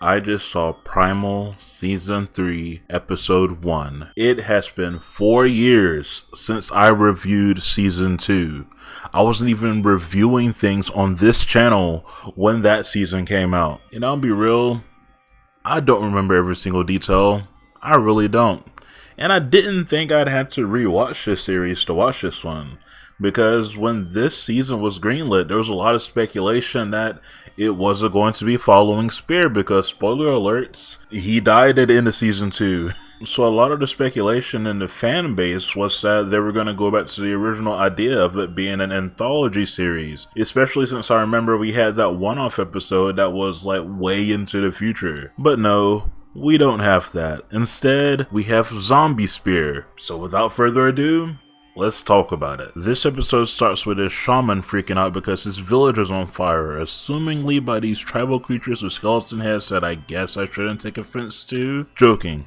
I just saw Primal Season 3, Episode 1. It has been 4 years since I reviewed Season 2. I wasn't even reviewing things on this channel when that season came out. And I'll be real, I don't remember every single detail. I really don't. And I didn't think I'd have to rewatch this series to watch this one. Because when this season was greenlit, there was a lot of speculation that it wasn't going to be following Spear because, spoiler alerts, he died at the end of Season 2. So a lot of the speculation in the fan base was that they were going to go back to the original idea of it being an anthology series. Especially since I remember we had that one-off episode that was like way into the future. But no, we don't have that. Instead, we have Zombie Spear. So without further ado, let's talk about it. This episode starts with a shaman freaking out because his village is on fire, assumingly by these tribal creatures with skeleton heads that I guess I shouldn't take offense to. Joking.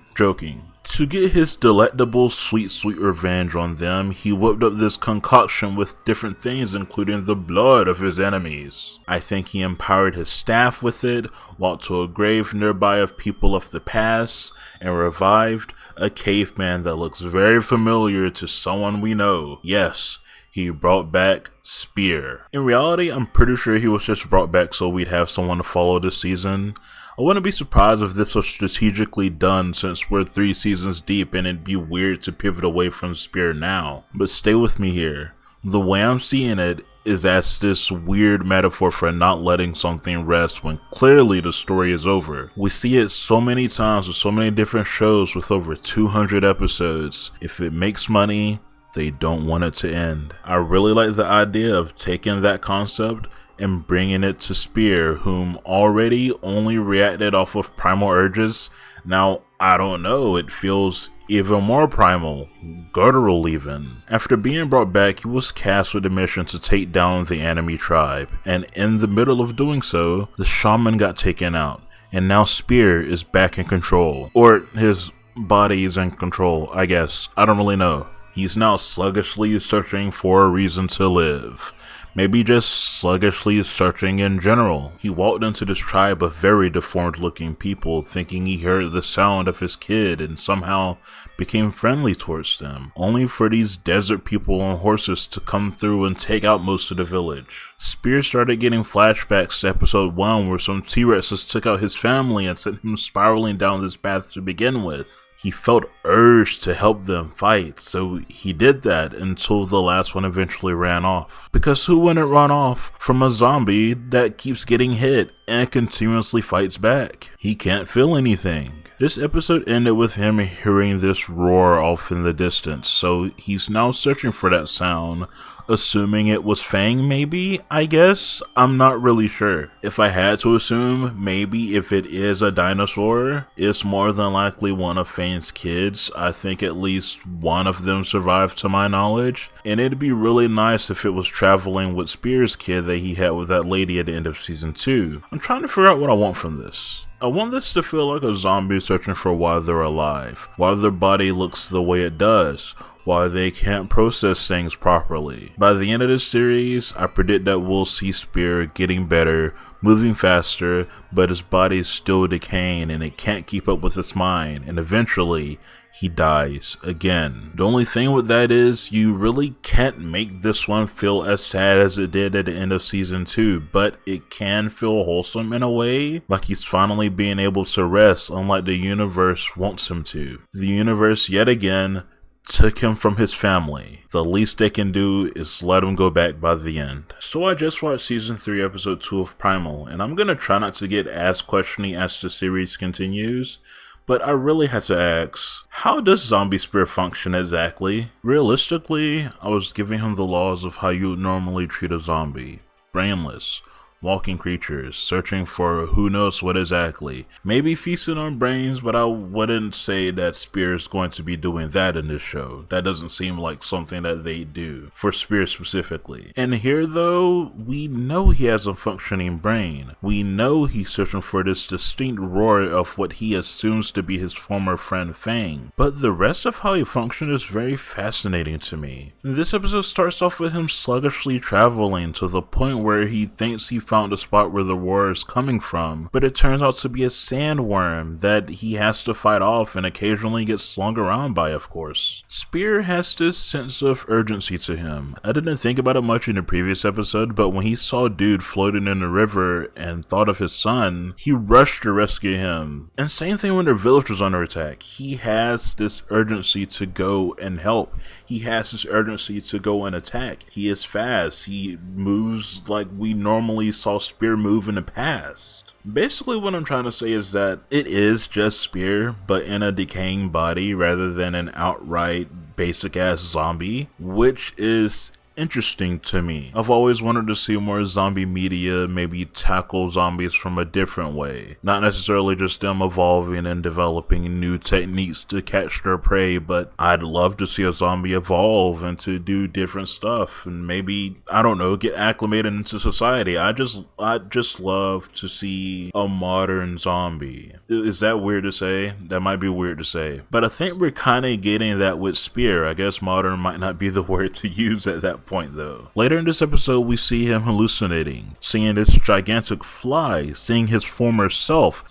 To get his delectable sweet revenge on them, he whipped up this concoction with different things including the blood of his enemies. I think he empowered his staff with it, walked to a grave nearby of people of the past, and revived a caveman that looks very familiar to someone we know. Yes, he brought back Spear. In reality, I'm pretty sure he was just brought back so we'd have someone to follow this season. I wouldn't be surprised if this was strategically done since we're 3 seasons deep and it'd be weird to pivot away from Spear now. But stay with me here. The way I'm seeing it is as this weird metaphor for not letting something rest when clearly the story is over. We see it so many times with so many different shows with over 200 episodes. If it makes money, they don't want it to end. I really like the idea of taking that concept and bringing it to Spear, whom already only reacted off of primal urges. Now, I don't know, it feels even more primal, guttural even. After being brought back, he was tasked with the mission to take down the enemy tribe, and in the middle of doing so, the shaman got taken out, and now Spear is back in control. Or his body is in control, I guess. I don't really know. He's now sluggishly searching for a reason to live. Maybe just sluggishly searching in general. He walked into this tribe of very deformed looking people thinking he heard the sound of his kid and somehow became friendly towards them, only for these desert people on horses to come through and take out most of the village. Spear started getting flashbacks to episode 1 where some T-Rexes took out his family and sent him spiraling down this path to begin with. He felt urged to help them fight, so he did that until the last one eventually ran off. Because who wouldn't run off from a zombie that keeps getting hit and continuously fights back? He can't feel anything. This episode ended with him hearing this roar off in the distance, so he's now searching for that sound, assuming it was Fang maybe, I guess? I'm not really sure. If I had to assume, maybe if it is a dinosaur, it's more than likely one of Fang's kids. I think at least one of them survived to my knowledge, and it'd be really nice if it was traveling with Spear's kid that he had with that lady at the end of season 2. I'm trying to figure out what I want from this. I want this to feel like a zombie searching for why they're alive, why their body looks the way it does, why they can't process things properly. By the end of this series, I predict that we'll see Spear getting better, moving faster, but his body is still decaying and it can't keep up with its mind, and eventually, he dies again. The only thing with that is you really can't make this one feel as sad as it did at the end of season 2, but it can feel wholesome in a way, like he's finally being able to rest unlike the universe wants him to. The universe yet again took him from his family. The least they can do is let him go back by the end. So I just watched season 3 episode 2 of Primal, and I'm gonna try not to get as questioning as the series continues, but I really had to ask, how does Zombie Spear function exactly? Realistically, I was giving him the laws of how you would normally treat a zombie. Brainless, walking creatures, searching for who knows what exactly. Maybe feasting on brains, but I wouldn't say that Spear is going to be doing that in this show. That doesn't seem like something that they do, for Spear specifically. And here though, we know he has a functioning brain. We know he's searching for this distinct roar of what he assumes to be his former friend Fang. But the rest of how he functions is very fascinating to me. This episode starts off with him sluggishly traveling to the point where he thinks he found found the spot where the roar is coming from, but it turns out to be a sandworm that he has to fight off and occasionally gets slung around by, of course. Spear has this sense of urgency to him. I didn't think about it much in the previous episode, but when he saw Dude floating in the river and thought of his son, he rushed to rescue him. And same thing when the village was under attack. He has this urgency to go and help. He has this urgency to go and attack. He is fast. He moves like we normally saw Spear move in the past. Basically what I'm trying to say is that it is just Spear, but in a decaying body rather than an outright basic ass zombie, which is interesting to me. I've always wanted to see more zombie media maybe tackle zombies from a different way. Not necessarily just them evolving and developing new techniques to catch their prey, but I'd love to see a zombie evolve and to do different stuff and maybe, I don't know, get acclimated into society. I just love to see a modern zombie. Is that weird to say? That might be weird to say. But I think we're kind of getting that with Spear. I guess modern might not be the word to use at that point though. Later in this episode we see him hallucinating, seeing this gigantic fly, seeing his former self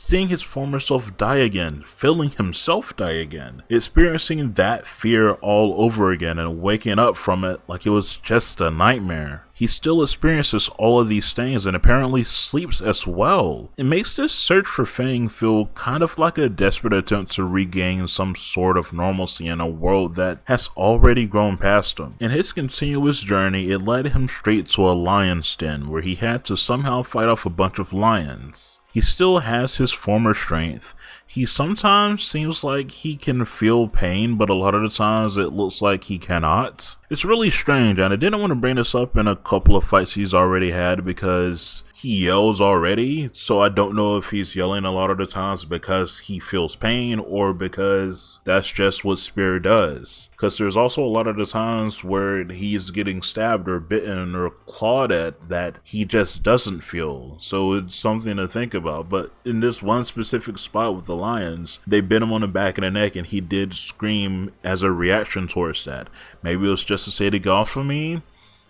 die again, feeling himself die again, experiencing that fear all over again and waking up from it like it was just a nightmare. He still experiences all of these things and apparently sleeps as well. It makes this search for Fang feel kind of like a desperate attempt to regain some sort of normalcy in a world that has already grown past him. In his continuous journey, it led him straight to a lion's den where he had to somehow fight off a bunch of lions. He still has his former strength. He sometimes seems like he can feel pain, but a lot of the times it looks like he cannot. It's really strange, and I didn't want to bring this up in a couple of fights he's already had because he yells already, so I don't know if he's yelling a lot of the times because he feels pain or because that's just what Spear does. Because there's also a lot of the times where he's getting stabbed or bitten or clawed at that he just doesn't feel, so it's something to think about. But in this one specific spot with the lions, they bit him on the back of the neck and he did scream as a reaction towards that. Maybe it was just to say to get off of me,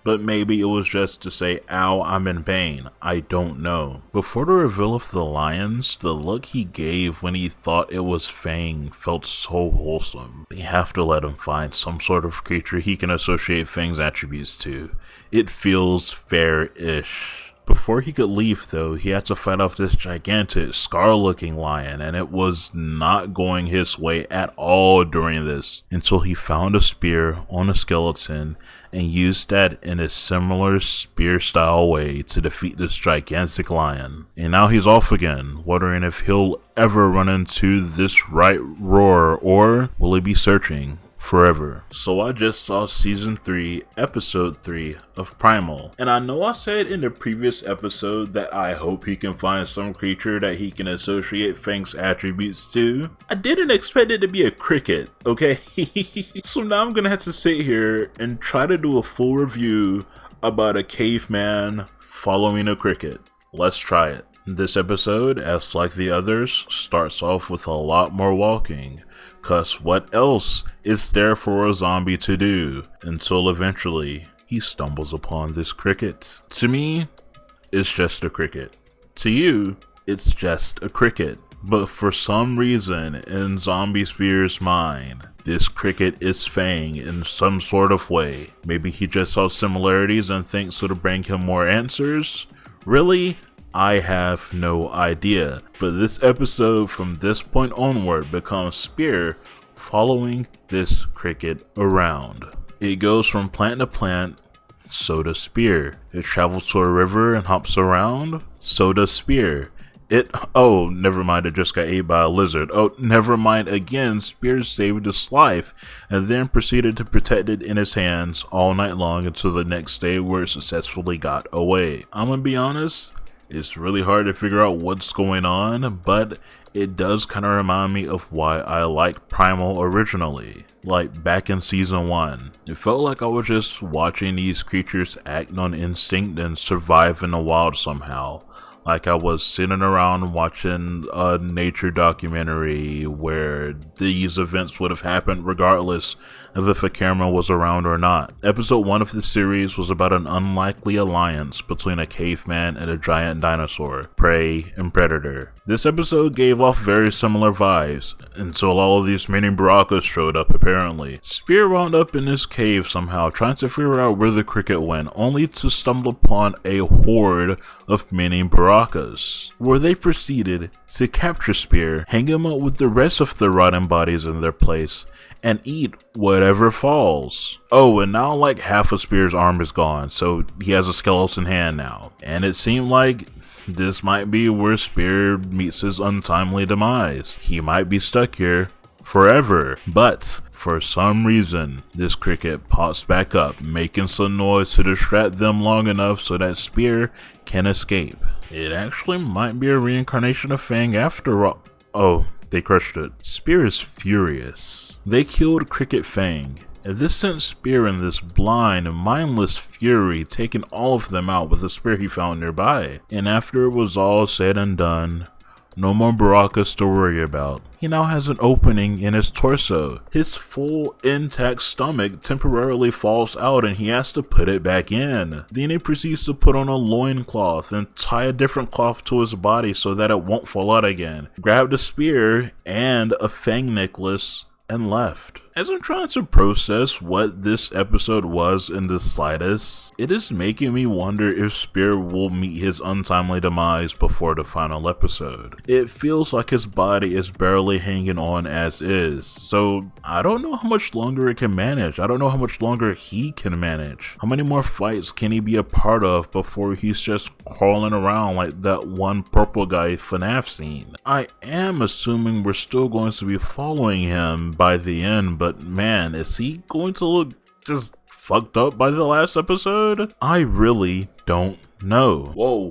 but maybe it was just to say, ow, I'm in pain. I don't know. Before the reveal of the lions, the look he gave when he thought it was Fang felt so wholesome. They have to let him find some sort of creature he can associate Fang's attributes to. It feels fair-ish. Before he could leave though, he had to fight off this gigantic, scar-looking lion, and it was not going his way at all during this, until he found a spear on a skeleton and used that in a similar spear-style way to defeat this gigantic lion. And now he's off again, wondering if he'll ever run into this right roar, or will he be searching forever. So I just saw season 3 episode 3 of Primal, and I know I said in the previous episode that I hope he can find some creature that he can associate Fang's attributes to. I didn't expect it to be a cricket, okay? So now I'm gonna have to sit here and try to do a full review about a caveman following a cricket. Let's try it. This episode, as like the others, starts off with a lot more walking, cause what else is there for a zombie to do, until eventually he stumbles upon this cricket. To me, it's just a cricket. To you, it's just a cricket. But for some reason, in Zombie Spear's mind, this cricket is Fang in some sort of way. Maybe he just saw similarities and thinks it'll bring him more answers? Really? I have no idea, but this episode from this point onward becomes Spear following this cricket around. It goes from plant to plant, so does Spear. It travels to a river and hops around, so does Spear. Oh, never mind, it just got ate by a lizard. Oh, never mind again, Spear saved its life and then proceeded to protect it in his hands all night long until the next day where it successfully got away. I'm gonna be honest, it's really hard to figure out what's going on, but it does kind of remind me of why I liked Primal originally. Like back in season 1, it felt like I was just watching these creatures act on instinct and survive in the wild somehow. Like I was sitting around watching a nature documentary where these events would have happened regardless of if a camera was around or not. Episode 1 of the series was about an unlikely alliance between a caveman and a giant dinosaur, prey and predator. This episode gave off very similar vibes, until all of these mini Barakas showed up apparently. Spear wound up in his cave somehow, trying to figure out where the cricket went, only to stumble upon a horde of mini Barakas, where they proceeded to capture Spear, hang him up with the rest of the rotting bodies in their place, and eat whatever falls. Oh, and now like half of Spear's arm is gone, so he has a skeleton hand now. And it seemed like this might be where Spear meets his untimely demise. He might be stuck here forever, but for some reason, this cricket pops back up, making some noise to distract them long enough so that Spear can escape. It actually might be a reincarnation of Fang after all. Oh, they crushed it. Spear is furious. They killed Cricket Fang, and this sent Spear in this blind, mindless fury, taking all of them out with a spear he found nearby. And after it was all said and done, no more Barakas to worry about. He now has an opening in his torso. His full intact stomach temporarily falls out and he has to put it back in. Then he proceeds to put on a loincloth and tie a different cloth to his body so that it won't fall out again. Grabbed a spear and a Fang necklace and left. As I'm trying to process what this episode was in the slightest, it is making me wonder if Spear will meet his untimely demise before the final episode. It feels like his body is barely hanging on as is, so I don't know how much longer it can manage. I don't know how much longer he can manage. How many more fights can he be a part of before he's just crawling around like that one purple guy FNAF scene? I am assuming we're still going to be following him by the end, but man, is he going to look just fucked up by the last episode? I really don't know. Whoa.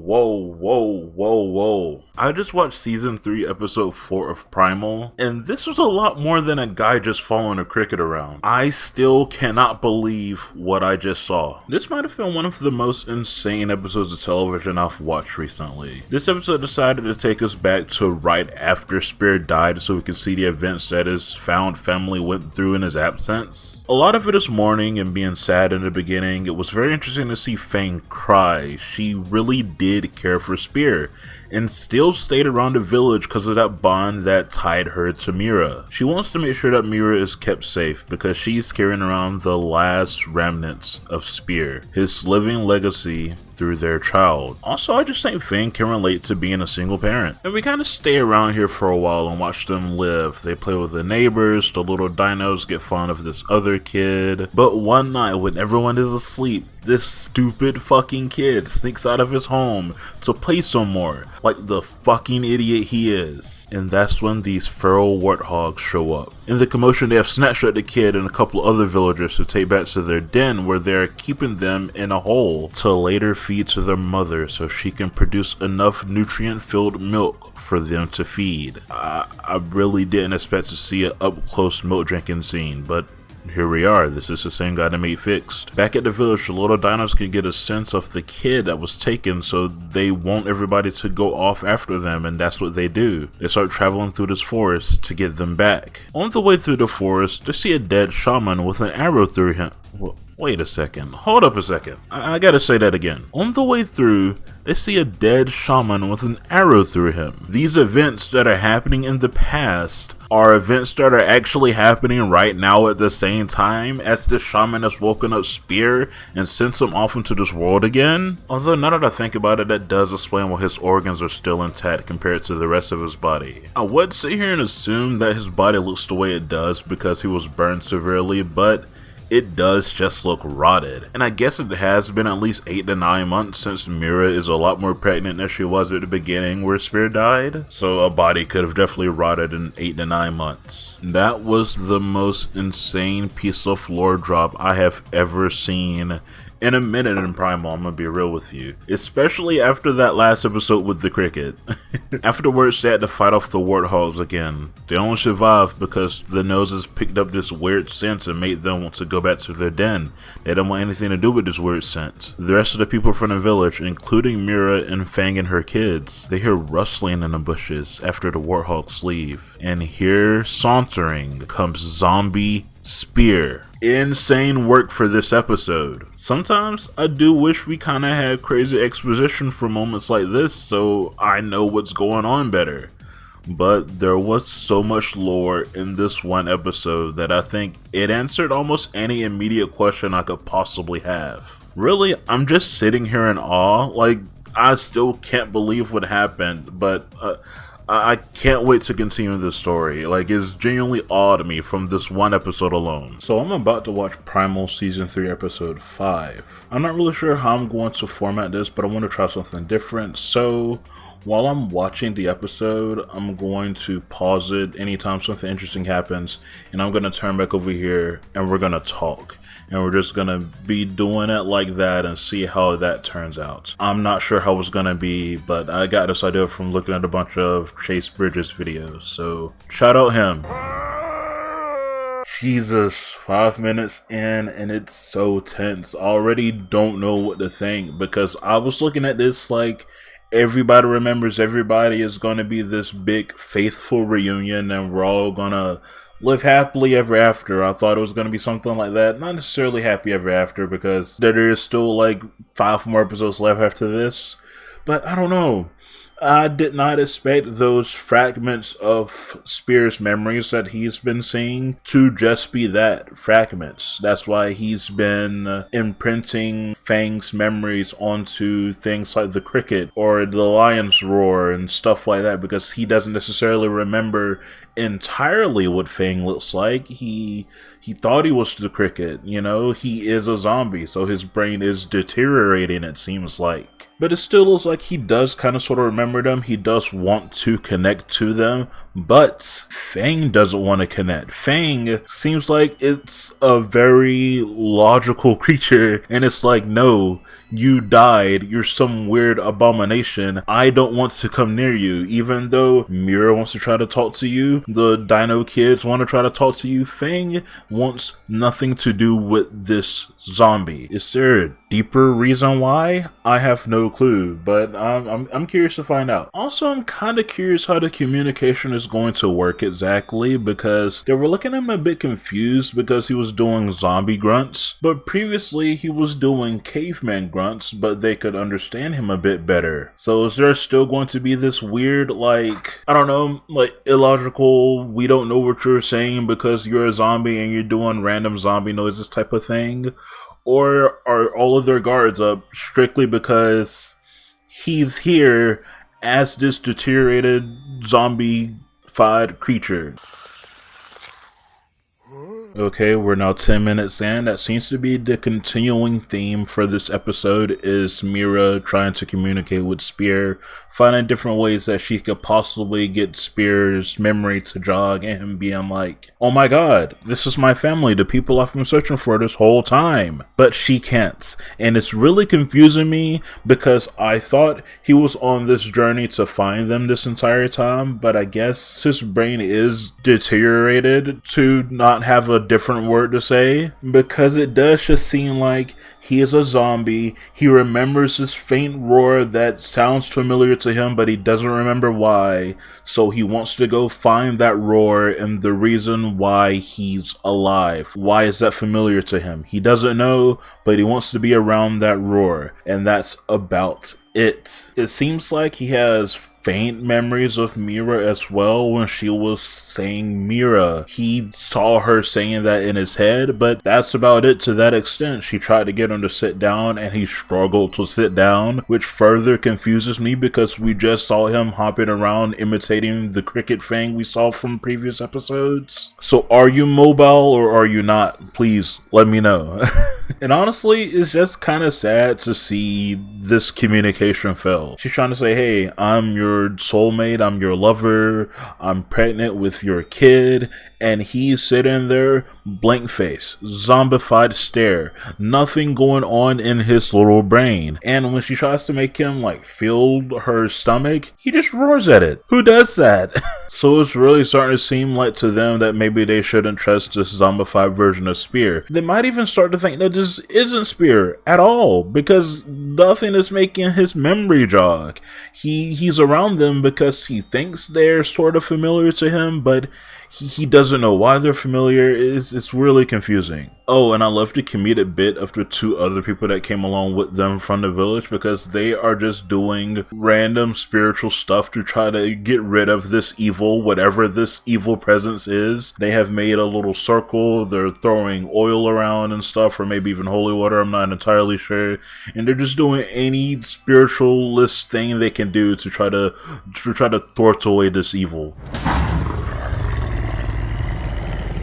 I just watched season 3 episode 4 of Primal, and this was a lot more than a guy just following a cricket around. I still cannot believe what I just saw. This might have been one of the most insane episodes of television I've watched recently. This episode decided to take us back to right after Spear died so we can see the events that his found family went through in his absence. A lot of it is mourning and being sad in the beginning. It was very interesting to see Fang cry. She really did care for Spear and still stayed around the village because of that bond that tied her to Mira. She wants to make sure that Mira is kept safe because she's carrying around the last remnants of Spear, his living legacy through their child. Also, I just think Fang can relate to being a single parent. And we kind of stay around here for a while and watch them live. They play with the neighbors, the little dinos get fond of this other kid. But one night when everyone is asleep, this stupid fucking kid sneaks out of his home to play some more, like the fucking idiot he is. And that's when these feral warthogs show up. In the commotion, they have snatched at the kid and a couple other villagers to take back to their den, where they're keeping them in a hole to later feed to their mother so she can produce enough nutrient-filled milk for them to feed. I really didn't expect to see an up-close milk drinking scene, but here we are. This is the same guy that made Fixed. Back at the village, the little dinos can get a sense of the kid that was taken, so they want everybody to go off after them, and that's what they do. They start traveling through this forest to get them back. On the way through the forest, they see a dead shaman with an arrow through him. Wait a second. Hold up a second. I gotta say that again. On the way through, they see a dead shaman with an arrow through him. These events that are happening in the past are events that are actually happening right now at the same time as the shaman has woken up Spear and sent him off into this world again. Although now that I think about it, that does explain why his organs are still intact compared to the rest of his body. I would sit here and assume that his body looks the way it does because he was burned severely, but it does just look rotted. And I guess it has been at least 8 to 9 months since Mira is a lot more pregnant than she was at the beginning where Spear died. So a body could have definitely rotted in 8 to 9 months. That was the most insane piece of lore drop I have ever seen in a minute in Primal, I'm gonna be real with you. Especially after that last episode with the cricket. Afterwards, they had to fight off the warthogs again. They only survived because the noses picked up this weird scent and made them want to go back to their den. They didn't want anything to do with this weird scent. The rest of the people from the village, including Mira and Fang and her kids, they hear rustling in the bushes after the warthogs leave. And here, sauntering, comes Zombie Spear. Insane work for this episode. Sometimes I do wish we kinda had crazy exposition for moments like this so I know what's going on better. But there was so much lore in this one episode that I think it answered almost any immediate question I could possibly have. Really, I'm just sitting here in awe. Like, I still can't believe what happened, but I can't wait to continue this story. Like, it's genuinely awe to me from this one episode alone. So I'm about to watch Primal Season 3 Episode 5. I'm not really sure how I'm going to format this, but I want to try something different. So while I'm watching the episode, I'm going to pause it anytime something interesting happens, and I'm going to turn back over here and we're going to talk. And we're just going to be doing it like that and see how that turns out. I'm not sure how it's going to be, but I got this idea from looking at a bunch of Chase Bridges videos. So shout out him. Jesus, 5 minutes in and it's so tense. I already don't know what to think because I was looking at this like everybody remembers everybody is going to be this big faithful reunion and we're all gonna live happily ever after. I thought it was going to be something like that. Not necessarily happy ever after because there is still like 5 more episodes left after this. But I don't know. I did not expect those fragments of Spear's memories that he's been seeing to just be that, fragments. That's why he's been imprinting Fang's memories onto things like the cricket or the lion's roar and stuff like that because he doesn't necessarily remember entirely what Fang looks like. He thought he was the cricket, you know, he is a zombie, so his brain is deteriorating, it seems like. But it still looks like he does kind of sort of remember them. He does want to connect to them, but Fang doesn't want to connect. Fang seems like it's a very logical creature, and it's like, no, you died, you're some weird abomination, I don't want to come near you. Even though Mira wants to try to talk to you, the Dino kids want to try to talk to you, Fang wants nothing to do with this zombie. Is there a deeper reason why? I have no clue, but I'm curious to find out. Also, I'm kind of curious how the communication is going to work exactly, because they were looking at him a bit confused because he was doing zombie grunts, but previously he was doing caveman grunts, but they could understand him a bit better. So is there still going to be this weird, like, I don't know, like illogical, we don't know what you're saying because you're a zombie and you're doing random zombie noises type of thing? Or are all of their guards up strictly because he's here as this deteriorated zombie-fied creature? Okay, we're now 10 minutes in. That seems to be the continuing theme for this episode, is Mira trying to communicate with Spear, finding different ways that she could possibly get Spear's memory to jog, and him being like, oh my god, this is my family, the people I've been searching for this whole time. But she can't. And it's really confusing me because I thought he was on this journey to find them this entire time, but I guess his brain is deteriorated to not have a different word to say, because it does just seem like he is a zombie. He remembers this faint roar that sounds familiar to him, but he doesn't remember why, so he wants to go find that roar and the reason why he's alive. Why is that familiar to him? He doesn't know, but he wants to be around that roar, and that's about it. It seems like he has faint memories of Mira as well. When she was saying Mira, he saw her saying that in his head, but that's about it to that extent. She tried to get him to sit down and he struggled to sit down, which further confuses me because we just saw him hopping around imitating the cricket Fang we saw from previous episodes. So are you mobile or are you not? Please let me know. And honestly, it's just kind of sad to see this communication fail. She's trying to say, hey, I'm your soulmate, I'm your lover, I'm pregnant with your kid, and he's sitting there, blank face, zombified stare, nothing going on in his little brain. And when she tries to make him like feel her stomach, he just roars at it. Who does that? So it's really starting to seem like to them that maybe they shouldn't trust this zombified version of Spear. They might even start to think that this isn't Spear at all, because nothing is making his memory jog. He's around them because he thinks they're sort of familiar to him, but he doesn't know why they're familiar. It's really confusing. Oh, and I love the comedic bit of the two other people that came along with them from the village, because they are just doing random spiritual stuff to try to get rid of this evil, whatever this evil presence is. They have made a little circle, they're throwing oil around and stuff, or maybe even holy water, I'm not entirely sure. And they're just doing any spiritualist thing they can do to try to thwart away this evil.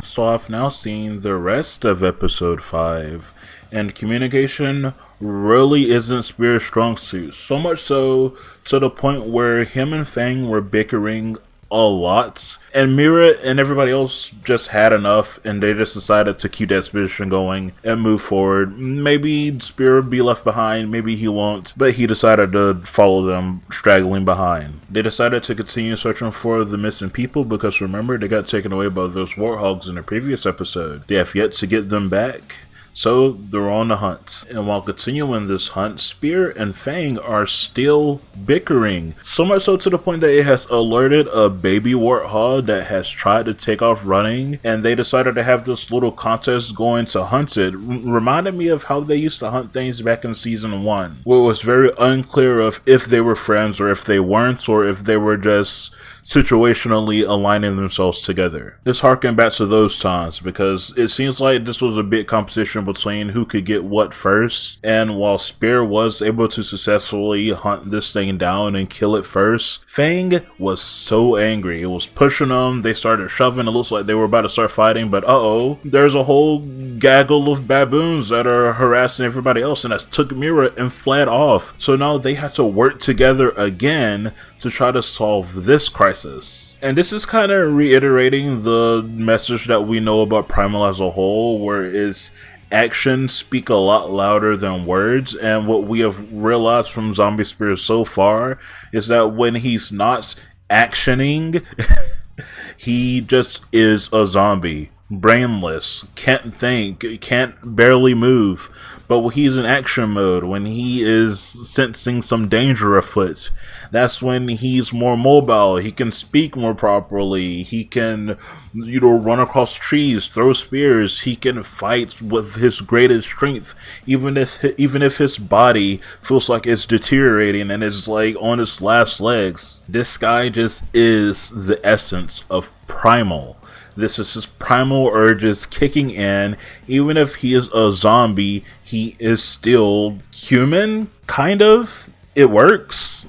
So I've now seen the rest of episode 5, and communication really isn't Spear's strong suit. So much so to the point where him and Fang were bickering a lot, and Mira and everybody else just had enough, and they just decided to keep that expedition going and move forward. Maybe Spear will be left behind, maybe he won't, but he decided to follow them, straggling behind. They decided to continue searching for the missing people, because remember, they got taken away by those warthogs in the previous episode. They have yet to get them back, so they're on the hunt. And while continuing this hunt, Spear and Fang are still bickering. So much so to the point that it has alerted a baby warthog that has tried to take off running, and they decided to have this little contest going to hunt it. Reminded me of how they used to hunt things back in season 1, where it was very unclear of if they were friends or if they weren't, or if they were just situationally aligning themselves together. This harkened back to those times, because it seems like this was a big competition between who could get what first, and while Spear was able to successfully hunt this thing down and kill it first, Fang was so angry. It was pushing them, they started shoving, it looks like they were about to start fighting, but there's a whole gaggle of baboons that are harassing everybody else, and that's took Mira and fled off. So now they have to work together again to try to solve this crisis. And this is kind of reiterating the message that we know about Primal as a whole, where its actions speak a lot louder than words. And what we have realized from Zombie Spear so far is that when he's not actioning, he just is a zombie. Brainless, can't think, can't barely move. But when he's in action mode, when he is sensing some danger afoot, that's when he's more mobile. He can speak more properly. He can, run across trees, throw spears. He can fight with his greatest strength, even if his body feels like it's deteriorating and is like on its last legs. This guy just is the essence of Primal. This is his primal urges kicking in. Even if he is a zombie, he is still human, kind of. It works.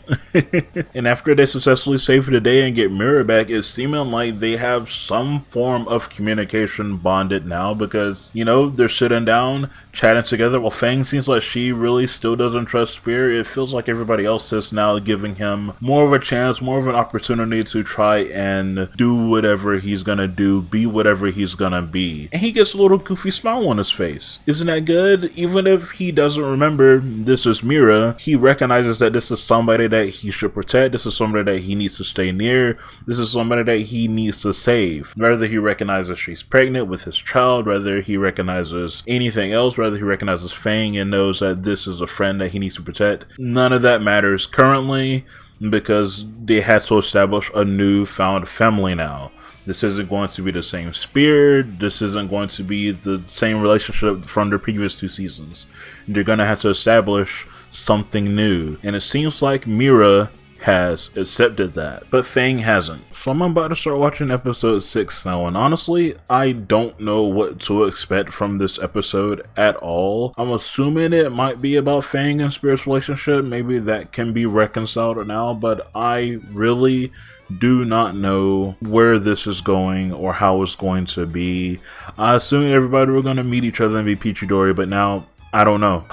And after they successfully save the day and get Mira back, it's seeming like they have some form of communication bonded now, because, they're sitting down, chatting together. Well, Fang seems like she really still doesn't trust Spear. It feels like everybody else is now giving him more of a chance, more of an opportunity to try and do whatever he's gonna do, be whatever he's gonna be. And he gets a little goofy smile on his face. Isn't that good? Even if he doesn't remember this is Mira, he recognizes that this is somebody that he should protect. This is somebody that he needs to stay near. This is somebody that he needs to save. Whether he recognizes she's pregnant with his child, whether he recognizes anything else, whether he recognizes Fang and knows that this is a friend that he needs to protect, none of that matters currently, because they had to establish a newfound family now. This isn't going to be the same Spear. This isn't going to be the same relationship from the previous 2 seasons. They're going to have to establish something new. And it seems like Mira has accepted that, but Fang hasn't. So I'm about to start watching episode 6 now, and honestly, I don't know what to expect from this episode at all. I'm assuming it might be about Fang and Spear's relationship. Maybe that can be reconciled now, but I really do not know where this is going or how it's going to be. I assumed everybody were going to meet each other and be peachy dory, but now I don't know.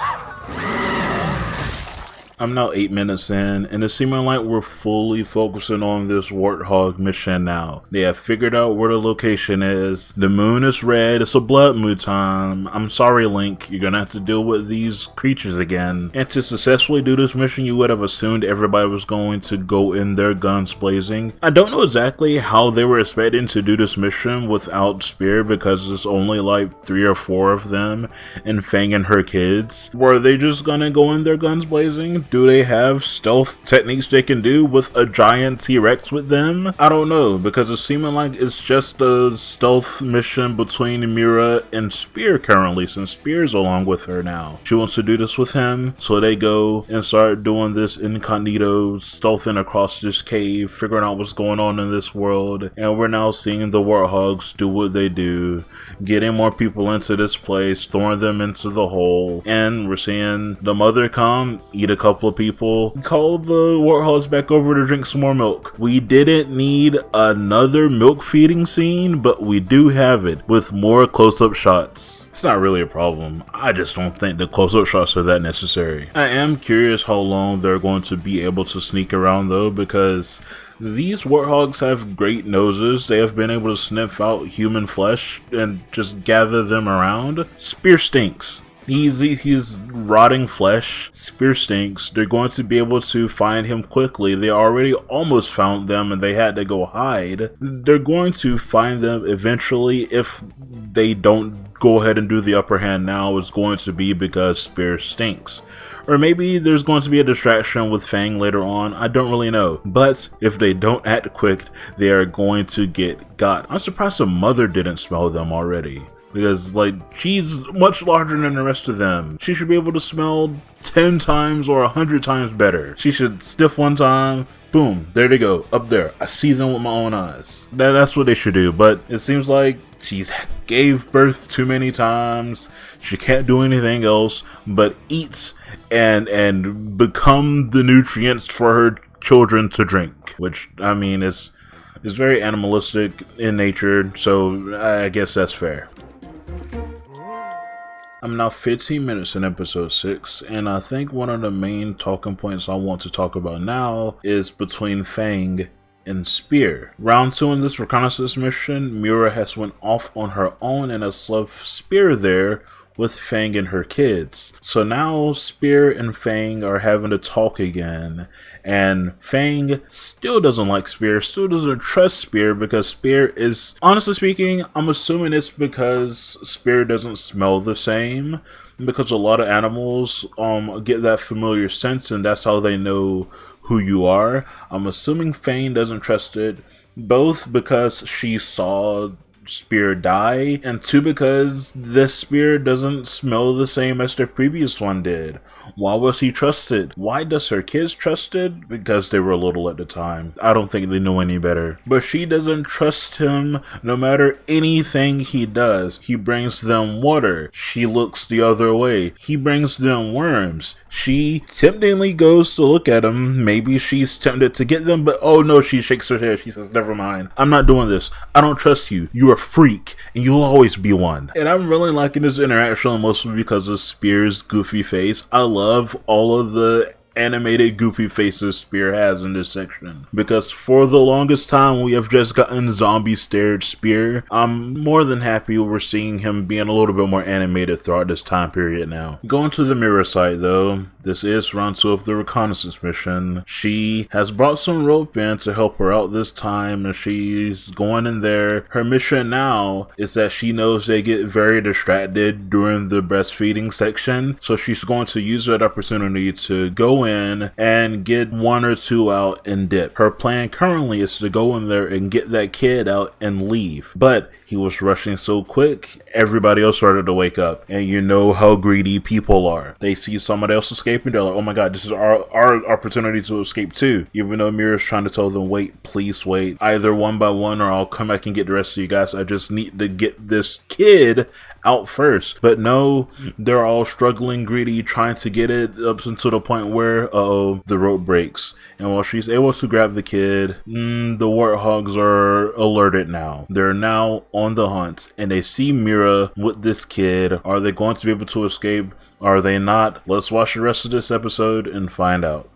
I'm now 8 minutes in, and it's seeming like we're fully focusing on this warthog mission now. They have figured out where the location is. The moon is red. It's a blood moon time. I'm sorry, Link. You're gonna have to deal with these creatures again. And to successfully do this mission, you would have assumed everybody was going to go in their guns blazing. I don't know exactly how they were expecting to do this mission without Spear, because it's only like 3 or 4 of them, and Fang and her kids. Were they just gonna go in their guns blazing? Do they have stealth techniques they can do with a giant T-Rex with them? I don't know, because it's seeming like it's just a stealth mission between Mira and Spear currently, since Spear's along with her now. She wants to do this with him, so they go and start doing this incognito, stealthing across this cave, figuring out what's going on in this world, and we're now seeing the warthogs do what they do, getting more people into this place, throwing them into the hole, and we're seeing the mother come, eat a couple of people, call the warthogs back over to drink some more milk. We didn't need another milk feeding scene, but we do have it with more close-up shots. It's not really a problem. I just don't think the close-up shots are that necessary. I am curious how long they're going to be able to sneak around though, because these warthogs have great noses. They have been able to sniff out human flesh and just gather them around. Spear stinks. He's rotting flesh. Spear stinks. They're going to be able to find him quickly. They already almost found them and they had to go hide. They're going to find them eventually. If they don't go ahead and do the upper hand now, it's going to be because Spear stinks. Or maybe there's going to be a distraction with Fang later on. I don't really know. But if they don't act quick, they are going to get got. I'm surprised the mother didn't smell them already, because like, she's much larger than the rest of them. She should be able to smell 10 times or 100 times better. She should sniff one time, boom, there they go, up there. I see them with my own eyes. That's what they should do, but it seems like she's gave birth too many times. She can't do anything else but eat and become the nutrients for her children to drink, which, I mean, is very animalistic in nature, so I guess that's fair. I'm now 15 minutes in episode 6, and I think one of the main talking points I want to talk about now is between Fang and Spear. Round 2 in this reconnaissance mission, Mira has went off on her own and has left Spear there with Fang and her kids. So now Spear and Fang are having to talk again, and Fang still doesn't like Spear, still doesn't trust Spear, because Spear is, honestly speaking, I'm assuming it's because Spear doesn't smell the same, because a lot of animals get that familiar sense and that's how they know who you are. I'm assuming Fang doesn't trust it, both because she saw Spear die, and 2, because this Spear doesn't smell the same as the previous one did. Why was he trusted? Why does her kids trust it? Because they were little at the time. I don't think they know any better. But she doesn't trust him no matter anything he does. He brings them water. She looks the other way. He brings them worms. She temptingly goes to look at him. Maybe she's tempted to get them, but oh no, she shakes her head. She says, never mind. I'm not doing this. I don't trust you. You're a freak, and you'll always be one. And I'm really liking this interaction, mostly because of Spear's goofy face. I love all of the animated goofy faces Spear has in this section, because for the longest time we have just gotten zombie stared Spear. I'm more than happy we're seeing him being a little bit more animated throughout this time period now. Going to the Mira site though, this is round 2 of the reconnaissance mission. She has brought some rope in to help her out this time, and she's going in there. Her mission now is that she knows they get very distracted during the breastfeeding section, so she's going to use that opportunity to go in and get 1 or 2 out and dip. Her plan currently is to go in there and get that kid out and leave, but he was rushing so quick, everybody else started to wake up, and you know how greedy people are. They see somebody else escaping, they're like, oh my god, this is our opportunity to escape too, even though Mira's trying to tell them, wait, please wait, either one by one or I'll come back and get the rest of you guys. I just need to get this kid out first. But no, they're all struggling, greedy, trying to get it up until the point where, the rope breaks. And while she's able to grab the kid, the warthogs are alerted now. They're now on the hunt, and they see Mira with this kid. Are they going to be able to escape? Are they not? Let's watch the rest of this episode and find out.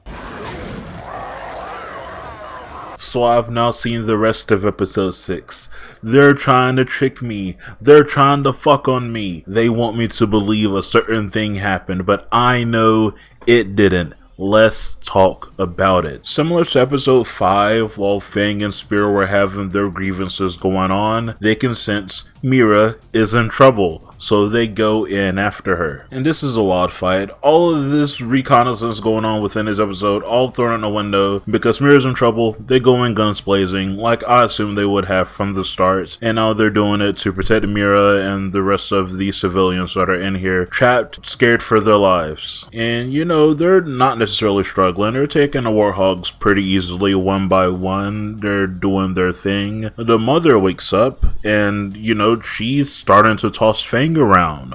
So I've now seen the rest of episode 6. They're trying to trick me. They're trying to fuck on me. They want me to believe a certain thing happened, but I know it didn't. Let's talk about it. Similar to episode 5, while Fang and Spear were having their grievances going on, they can sense Mira is in trouble, so they go in after her. And this is a wild fight. All of this reconnaissance going on within this episode, all thrown in the window, because Mira's in trouble. They go in guns blazing, like I assumed they would have from the start, and now they're doing it to protect Mira and the rest of the civilians that are in here, trapped, scared for their lives. And you know, they're not necessarily struggling. They're taking the warthogs pretty easily, one by one. They're doing their thing. The mother wakes up, and you know, she's starting to toss Fang around.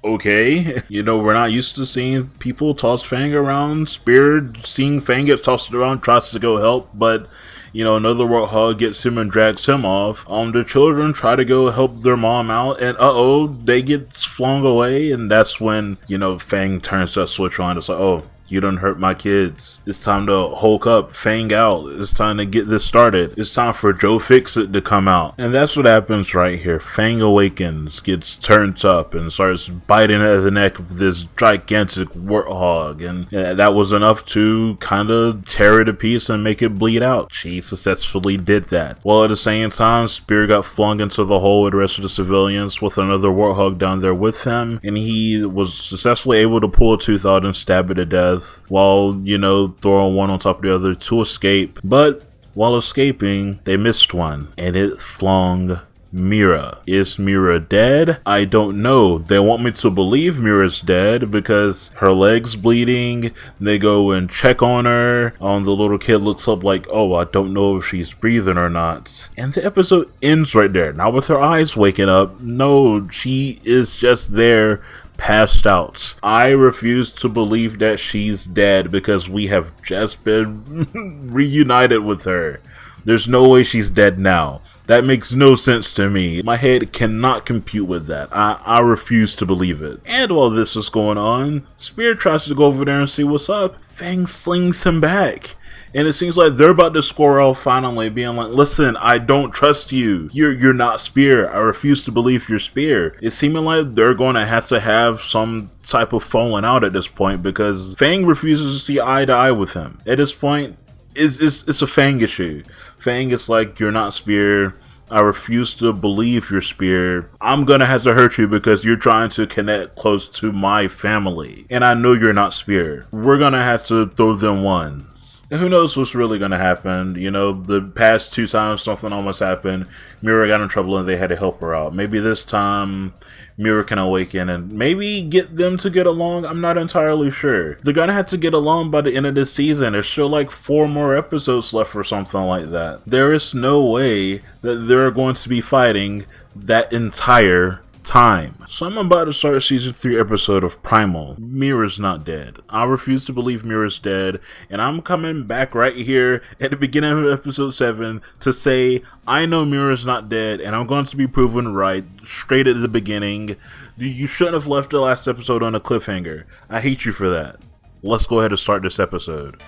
Okay, you know, we're not used to seeing people toss Fang around. Spear, seeing Fang get tossed around, tries to go help, but you know, another warthog gets him and drags him off. The children try to go help their mom out, and they get flung away, and that's when, you know, Fang turns that switch on. It's like, oh, you done hurt my kids. It's time to hulk up, Fang out. It's time to get this started. It's time for Joe Fix-It to come out. And that's what happens right here. Fang awakens, gets turned up, and starts biting at the neck of this gigantic warthog. And that was enough to kind of tear it to pieces and make it bleed out. She successfully did that. While at the same time, Spear got flung into the hole with the rest of the civilians with another warthog down there with him. And he was successfully able to pull a tooth out and stab it to death, while, you know, throwing one on top of the other to escape. But while escaping, they missed one, and it flung Mira. Is Mira dead? I don't know. They want me to believe Mira's dead because her leg's bleeding. They go and check on her. The little kid looks up like, oh, I don't know if she's breathing or not. And the episode ends right there. Not with her eyes waking up. No, she is just there, passed out. I refuse to believe that she's dead because we have just been reunited with her. There's no way she's dead now. That makes no sense to me. My head cannot compute with that. I refuse to believe it. And while this is going on, Spear tries to go over there and see what's up. Fang slings him back. And it seems like they're about to score out finally, being like, listen, I don't trust you. You're not Spear. I refuse to believe you're Spear. It's seeming like they're going to have some type of falling out at this point because Fang refuses to see eye to eye with him. At this point, it's a Fang issue. Fang is like, you're not Spear. I refuse to believe you're Spear. I'm gonna have to hurt you because you're trying to connect close to my family. And I know you're not Spear. We're gonna have to throw them ones. And who knows what's really gonna happen. You know, the past 2 times something almost happened. Mira got in trouble and they had to help her out. Maybe this time Mira can awaken and maybe get them to get along. I'm not entirely sure. They're gonna have to get along by the end of this season. There's still like 4 more episodes left or something like that. There is no way that they're going to be fighting that entire time. So I'm about to start season 3 episode of Primal. Mira's not dead. I refuse to believe Mira's dead, and I'm coming back right here at the beginning of episode 7 to say I know Mira's not dead, and I'm going to be proven right straight at the beginning. You shouldn't have left the last episode on a cliffhanger. I hate you for that. Let's go ahead and start this episode.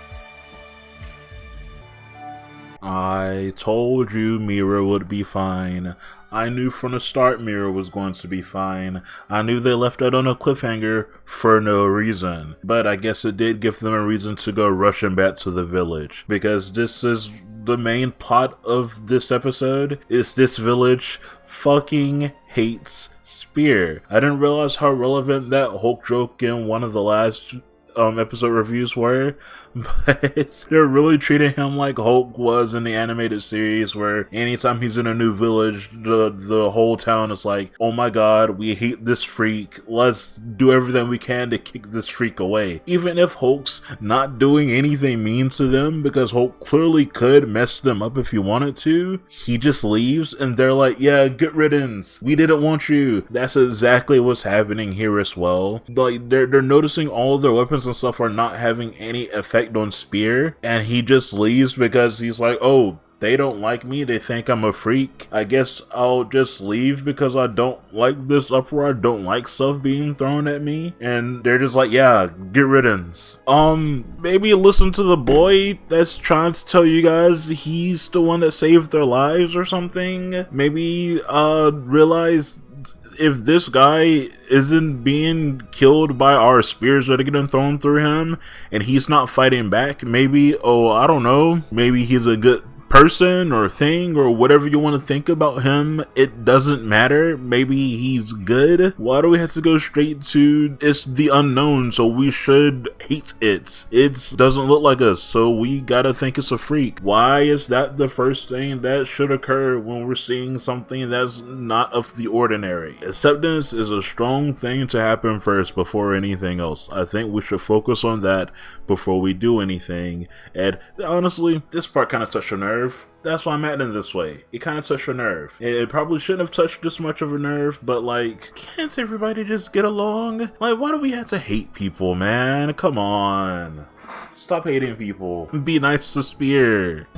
I told you Mira would be fine. I knew from the start Mira was going to be fine. I knew they left it on a cliffhanger for no reason. But I guess it did give them a reason to go rushing back to the village. Because this is the main plot of this episode, is this village fucking hates Spear. I didn't realize how relevant that Hulk joke in one of the last episode reviews were, but they're really treating him like Hulk was in the animated series, where anytime he's in a new village, the whole town is like, oh my god, we hate this freak, let's do everything we can to kick this freak away. Even if Hulk's not doing anything mean to them, because Hulk clearly could mess them up if he wanted to, he just leaves and they're like, yeah, good riddance, we didn't want you. That's exactly what's happening here as well. Like, they're noticing all of their weapons and stuff are not having any effect on Spear, and he just leaves because he's like, oh, they don't like me, they think I'm a freak, I guess I'll just leave because I don't like this uproar, I don't like stuff being thrown at me. And they're just like, yeah, get riddance. Maybe listen to the boy that's trying to tell you guys he's the one that saved their lives or something. Maybe realize if this guy isn't being killed by our spears that are getting thrown through him and he's not fighting back, maybe, oh, I don't know, maybe he's a good person or thing or whatever you want to think about him. It doesn't matter. Maybe he's good. Why do we have to go straight to it's the unknown, so we should hate it? It doesn't look like us, so we gotta think it's a freak. Why is that the first thing that should occur when we're seeing something that's not of the ordinary? Acceptance is a strong thing to happen first before anything else. I think we should focus on that before we do anything. And honestly, this part kind of touched a nerve. That's why I'm acting this way. It kind of touched a nerve. It probably shouldn't have touched this much of a nerve, but like, can't everybody just get along? Like, why do we have to hate people, man? Come on. Stop hating people. Be nice to Spear.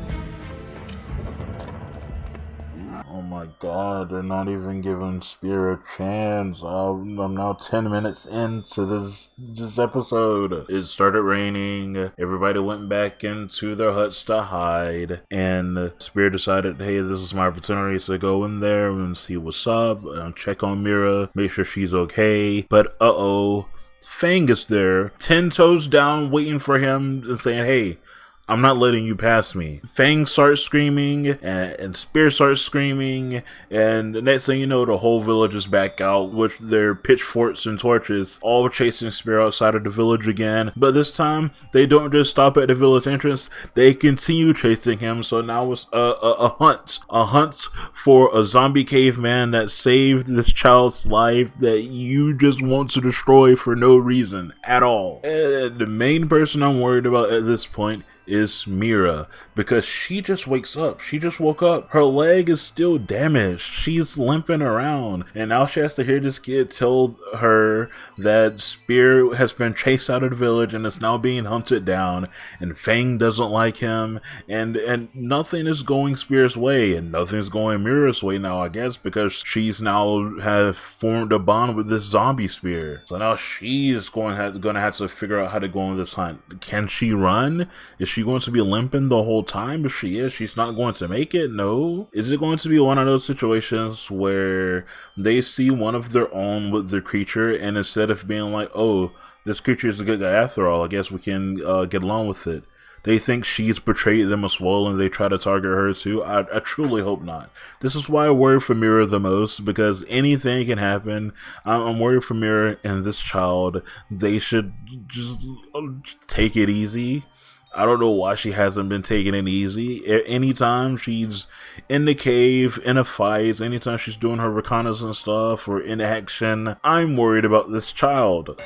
Oh my god, they're not even giving Spear a chance. I'm now 10 minutes into this episode. It started raining, everybody went back into their huts to hide, and Spear decided, hey, this is my opportunity to go in there and see what's up, check on Mira, make sure she's okay. But Fang is there, 10 toes down, waiting for him and saying, hey, I'm not letting you pass me. Fang starts screaming, and Spear starts screaming, and the next thing you know, the whole village is back out with their pitchforks and torches, all chasing Spear outside of the village again. But this time, they don't just stop at the village entrance, they continue chasing him, so now it's a hunt for a zombie caveman that saved this child's life that you just want to destroy for no reason at all. And the main person I'm worried about at this point is Mira, because she just wakes up. She just woke up. Her leg is still damaged. She's limping around, and now she has to hear this kid tell her that Spear has been chased out of the village and is now being hunted down, and Fang doesn't like him, and nothing is going Spear's way, and nothing's going Mira's way now, I guess, because she's now have formed a bond with this zombie Spear. So now she's gonna have to figure out how to go on this hunt. Can she run? Is she going to be limping the whole time? If she is, she's not going to make it? No. Is it going to be one of those situations where they see one of their own with the creature, and instead of being like, oh, this creature is a good guy after all, I guess we can get along with it, they think she's betrayed them as well and they try to target her too? I truly hope not. This is why I worry for Mira the most, because anything can happen. I'm worried for Mira and this child. They should just take it easy. I don't know why she hasn't been taking it easy. Anytime she's in the cave, in a fight, anytime she's doing her reconnaissance stuff or in action, I'm worried about this child.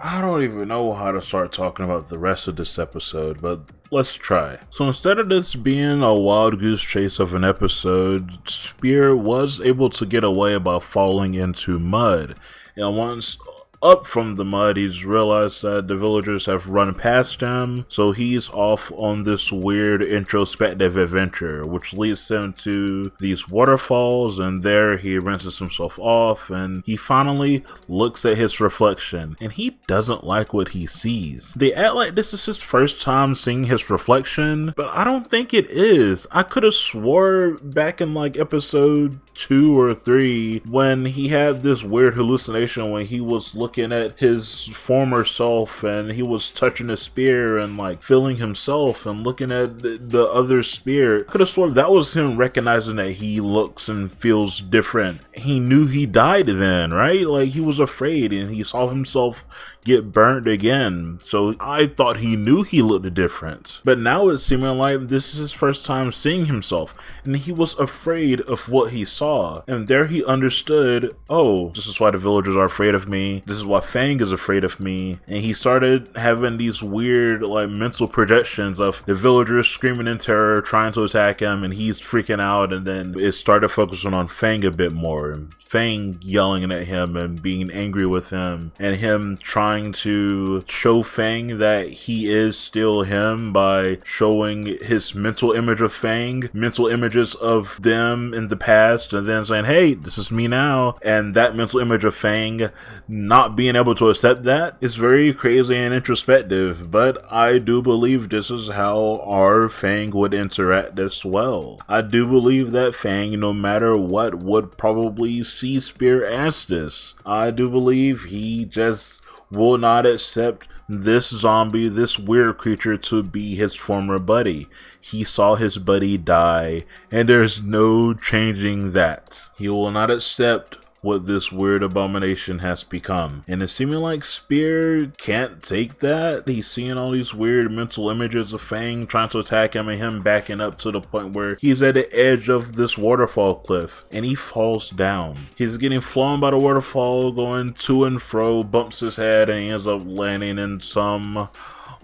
I don't even know how to start talking about the rest of this episode, but let's try. So instead of this being a wild goose chase of an episode, Spear was able to get away by falling into mud. And once up from the mud, he's realized that the villagers have run past him, so he's off on this weird introspective adventure, which leads him to these waterfalls, and there he rinses himself off, and he finally looks at his reflection, and he doesn't like what he sees. They act like this is his first time seeing his reflection, but I don't think it is. I could have swore back in like episode 2 or 3 when he had this weird hallucination when he was looking at his former self and he was touching a spear and like feeling himself and looking at the other spear. I could have sworn that was him recognizing that he looks and feels different. He knew he died then, right? Like he was afraid and he saw himself get burnt again. So I thought he knew he looked different. But now it's seeming like this is his first time seeing himself, and he was afraid of what he saw. And there he understood, oh, this is why the villagers are afraid of me. This is why Fang is afraid of me. And he started having these weird like mental projections of the villagers screaming in terror, trying to attack him, and he's freaking out. And then it started focusing on Fang a bit more, and Fang yelling at him and being angry with him, and him trying to show Fang that he is still him by showing his mental image of Fang, mental images of them in the past, and then saying, hey, this is me now. And that mental image of Fang not being able to accept that is very crazy and introspective, but I do believe this is how our Fang would interact as well. I do believe that Fang, no matter what, would probably see Spear as this. I do believe he just will not accept this zombie, this weird creature, to be his former buddy. He saw his buddy die, and there's no changing that. He will not accept what this weird abomination has become. And it's seeming like Spear can't take that. He's seeing all these weird mental images of Fang trying to attack him, and him backing up to the point where he's at the edge of this waterfall cliff, and he falls down. He's getting flown by the waterfall, going to and fro, bumps his head, and he ends up landing in some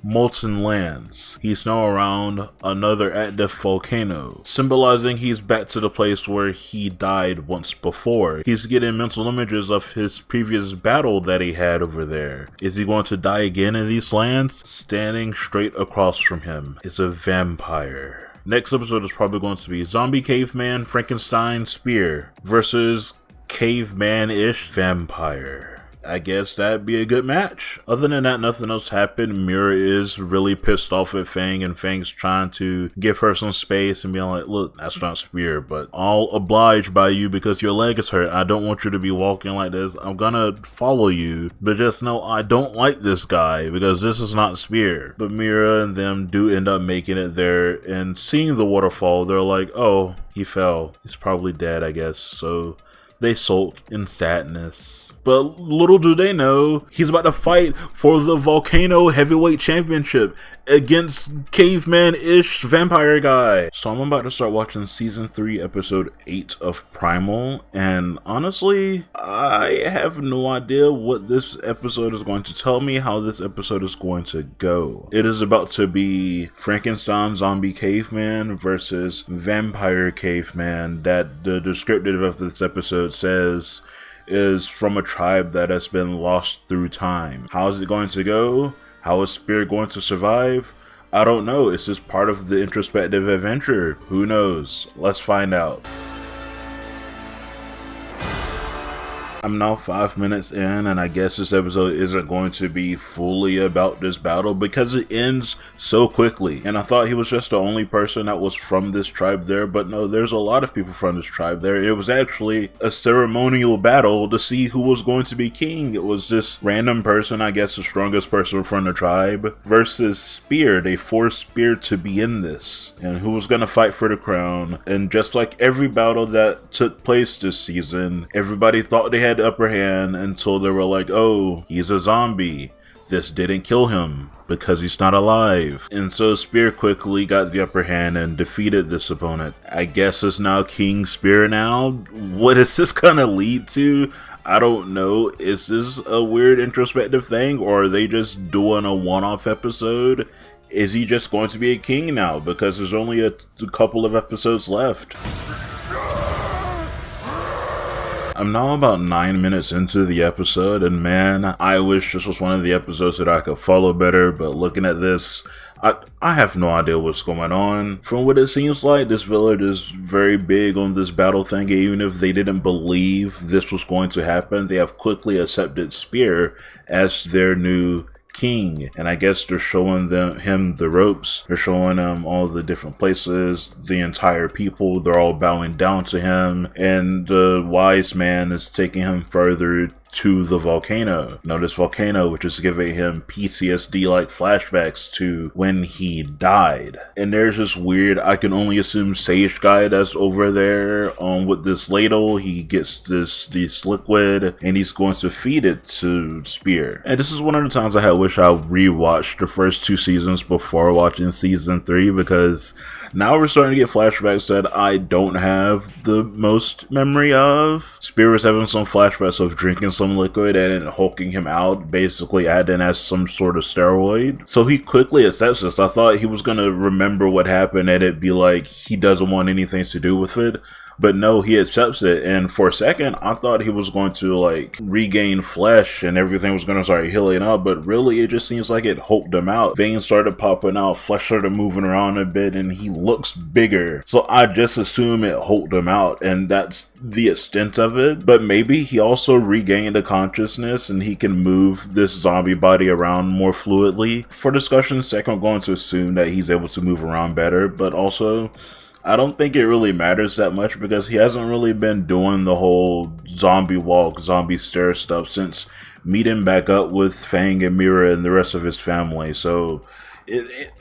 molten lands. He's now around another active volcano, symbolizing he's back to the place where he died once before. He's getting mental images of his previous battle that he had over there. Is he going to die again in these lands? Standing straight across from him is a vampire. Next episode is probably going to be Zombie Caveman Frankenstein Spear versus Caveman-ish Vampire. I guess that'd be a good match. Other than that, nothing else happened. Mira is really pissed off at Fang, and Fang's trying to give her some space and being like, look, that's not Spear, but I'll oblige by you because your leg is hurt. I don't want you to be walking like this. I'm gonna follow you, but just know I don't like this guy because this is not Spear. But Mira and them do end up making it there, and seeing the waterfall, they're like, oh, he fell. He's probably dead, I guess. So they sulk in sadness. But little do they know, he's about to fight for the Volcano Heavyweight Championship against caveman-ish vampire guy. So I'm about to start watching season 3 episode 8 of Primal, and honestly, I have no idea what this episode is going to tell me, how this episode is going to go. It is about to be Frankenstein zombie caveman versus vampire caveman that the descriptive of this episode says is from a tribe that has been lost through time. How is it going to go? How is Spear going to survive? I don't know. It's just part of the introspective adventure. Who knows? Let's find out. I'm now 5 minutes in, and I guess this episode isn't going to be fully about this battle because it ends so quickly. And I thought he was just the only person that was from this tribe there, but no, there's a lot of people from this tribe there. It was actually a ceremonial battle to see who was going to be king. It was this random person, I guess the strongest person from the tribe, versus Spear. They forced Spear to be in this, and who was going to fight for the crown. And just like every battle that took place this season, everybody thought they had the upper hand until they were like, oh, he's a zombie. This didn't kill him because he's not alive. And so Spear quickly got the upper hand and defeated this opponent. I guess it's now King Spear now. What is this gonna lead to? I don't know. Is this a weird introspective thing, or are they just doing a one-off episode? Is he just going to be a king now because there's only a couple of episodes left? I'm now about 9 minutes into the episode, and man, I wish this was one of the episodes that I could follow better, but looking at this, I have no idea what's going on. From what it seems like, this village is very big on this battle thing. Even if they didn't believe this was going to happen, they have quickly accepted Spear as their new king, and I guess they're showing him the ropes. They're showing him all the different places, the entire people. They're all bowing down to him, and the wise man is taking him further to the volcano. This volcano, which is giving him PTSD-like flashbacks to when he died. And there's this weird, I can only assume sage guy that's over there with this ladle. He gets this liquid and he's going to feed it to Spear. And this is one of the times I wish I rewatched the first 2 seasons before watching season 3, because now we're starting to get flashbacks that I don't have the most memory of. Spear was having some flashbacks of drinking some liquid and it hulking him out, basically adding as some sort of steroid. So he quickly accepts this. I thought he was going to remember what happened and it'd be like he doesn't want anything to do with it. But no, he accepts it, and for a second, I thought he was going to, like, regain flesh and everything was going to start healing up, but really, it just seems like it hulked him out. Veins started popping out, flesh started moving around a bit, and he looks bigger. So I just assume it hulked him out, and that's the extent of it. But maybe he also regained a consciousness, and he can move this zombie body around more fluidly. For discussion's sake, I'm going to assume that he's able to move around better, but also, I don't think it really matters that much because he hasn't really been doing the whole zombie walk, zombie stare stuff since meeting back up with Fang and Mira and the rest of his family. So,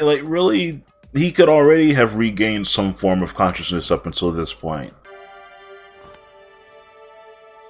like, really, he could already have regained some form of consciousness up until this point.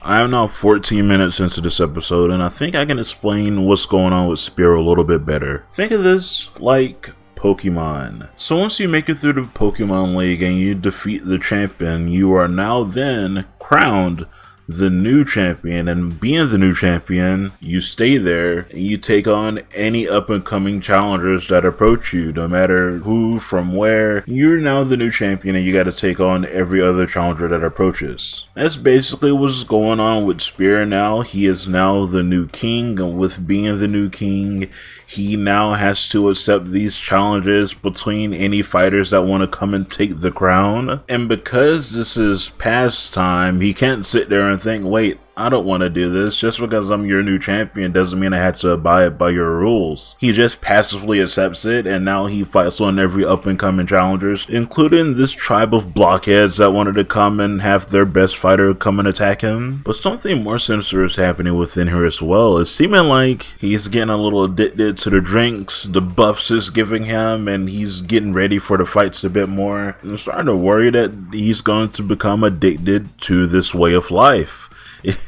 I am now 14 minutes into this episode, and I think I can explain what's going on with Spear a little bit better. Think of this like Pokemon. So once you make it through the Pokemon League and you defeat the champion, you are now then crowned the new champion, and being the new champion, you stay there and you take on any up and coming challengers that approach you, no matter who, from where. You're now the new champion and you gotta take on every other challenger that approaches. That's basically what's going on with Spear now. He is now the new king, and with being the new king, he now has to accept these challenges between any fighters that want to come and take the crown. And because this is past time, he can't sit there and think, wait, I don't want to do this. Just because I'm your new champion doesn't mean I had to abide by your rules. He just passively accepts it, and now he fights on every up and coming challengers, including this tribe of blockheads that wanted to come and have their best fighter come and attack him. But something more sinister is happening within here as well. It's seeming like he's getting a little addicted to the drinks, the buffs it's giving him, and he's getting ready for the fights a bit more. I'm starting to worry that he's going to become addicted to this way of life.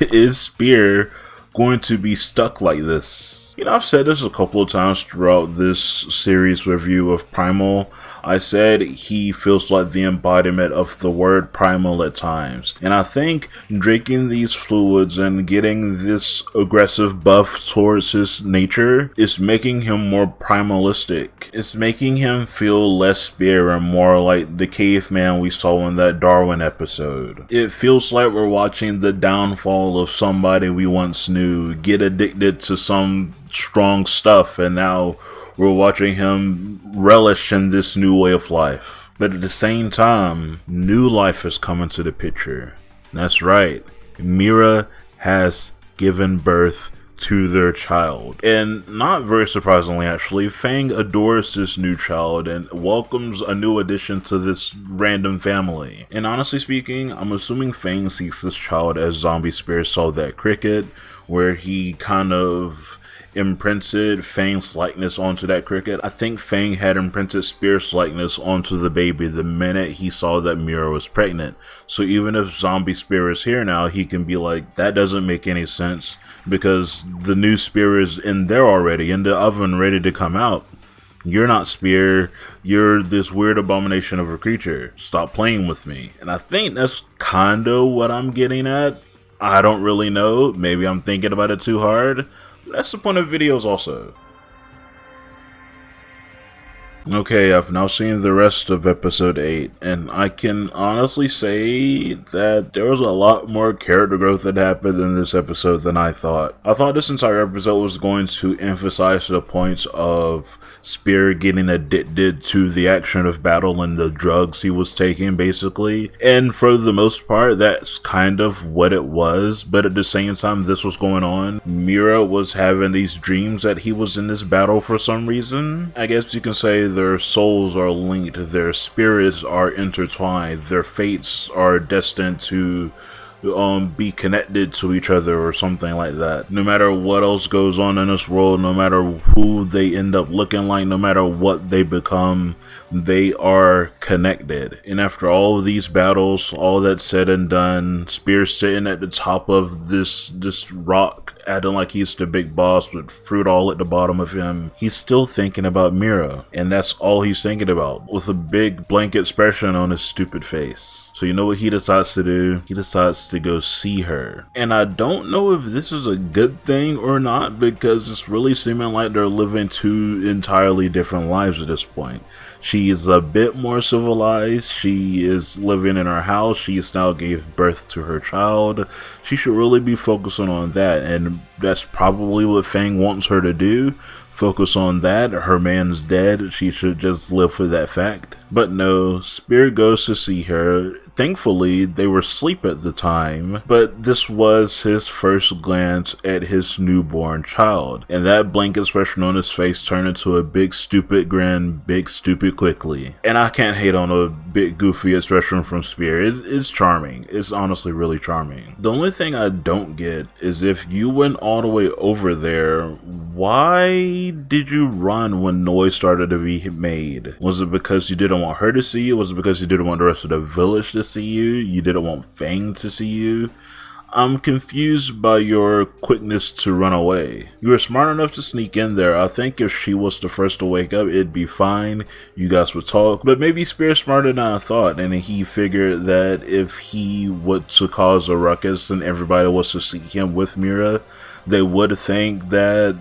Is Spear going to be stuck like this? You know, I've said this a couple of times throughout this series review of Primal. I said he feels like the embodiment of the word primal at times. And I think drinking these fluids and getting this aggressive buff towards his nature is making him more primalistic. It's making him feel less Spear and more like the caveman we saw in that Darwin episode. It feels like we're watching the downfall of somebody we once knew get addicted to some strong stuff, and now we're watching him relish in this new way of life. But at the same time, new life is coming to the picture. That's right, Mira has given birth to their child. And not very surprisingly actually, Fang adores this new child and welcomes a new addition to this random family. And honestly speaking, I'm assuming Fang sees this child as Zombie Spear saw that cricket, where he kind of imprinted Fang's likeness onto that cricket. I think Fang had imprinted Spear's likeness onto the baby the minute he saw that Mira was pregnant. So even if Zombie Spear is here now, he can be like, that doesn't make any sense because the new Spear is in there already, in the oven, ready to come out. You're not Spear, you're this weird abomination of a creature. Stop playing with me. And I think that's kinda what I'm getting at. I don't really know, maybe I'm thinking about it too hard. That's the point of videos also. Okay, I've now seen the rest of episode 8, and I can honestly say that there was a lot more character growth that happened in this episode than I thought. I thought this entire episode was going to emphasize the points of Spear getting addicted to the action of battle and the drugs he was taking, basically. And for the most part, that's kind of what it was, but at the same time this was going on, Mira was having these dreams that he was in this battle for some reason. I guess you can say their souls are linked, their spirits are intertwined, their fates are destined to be connected to each other or something like that. No matter what else goes on in this world, no matter who they end up looking like, no matter what they become, they are connected. And after all of these battles, all that's said and done, Spear's sitting at the top of this rock, acting like he's the big boss with fruit all at the bottom of him. He's still thinking about Mira, and that's all he's thinking about, with a big blank expression on his stupid face. So you know what he decides to do? He decides to go see her. And I don't know if this is a good thing or not, because it's really seeming like they're living two entirely different lives at this point. She is a bit more civilized. She is living in her house. She now gave birth to her child. She should really be focusing on that, and that's probably what Fang wants her to do. Focus on that. Her man's dead. She should just live for that fact. But no, Spear goes to see her. Thankfully, they were asleep at the time, but this was his first glance at his newborn child, and that blank expression on his face turned into a big stupid grin, big stupid quickly. And I can't hate on a big goofy expression from Spear. It's charming. It's honestly really charming. The only thing I don't get is, if you went all the way over there, why did you run when noise started to be made? Was it because you didn't want her to see you? Was it because you didn't want the rest of the village to see you? You didn't want Fang to see you? I'm confused by your quickness to run away. You were smart enough to sneak in there. I think if she was the first to wake up, it'd be fine. You guys would talk. But maybe Spear's smarter than I thought, and he figured that if he were to cause a ruckus and everybody was to see him with Mira, they would think that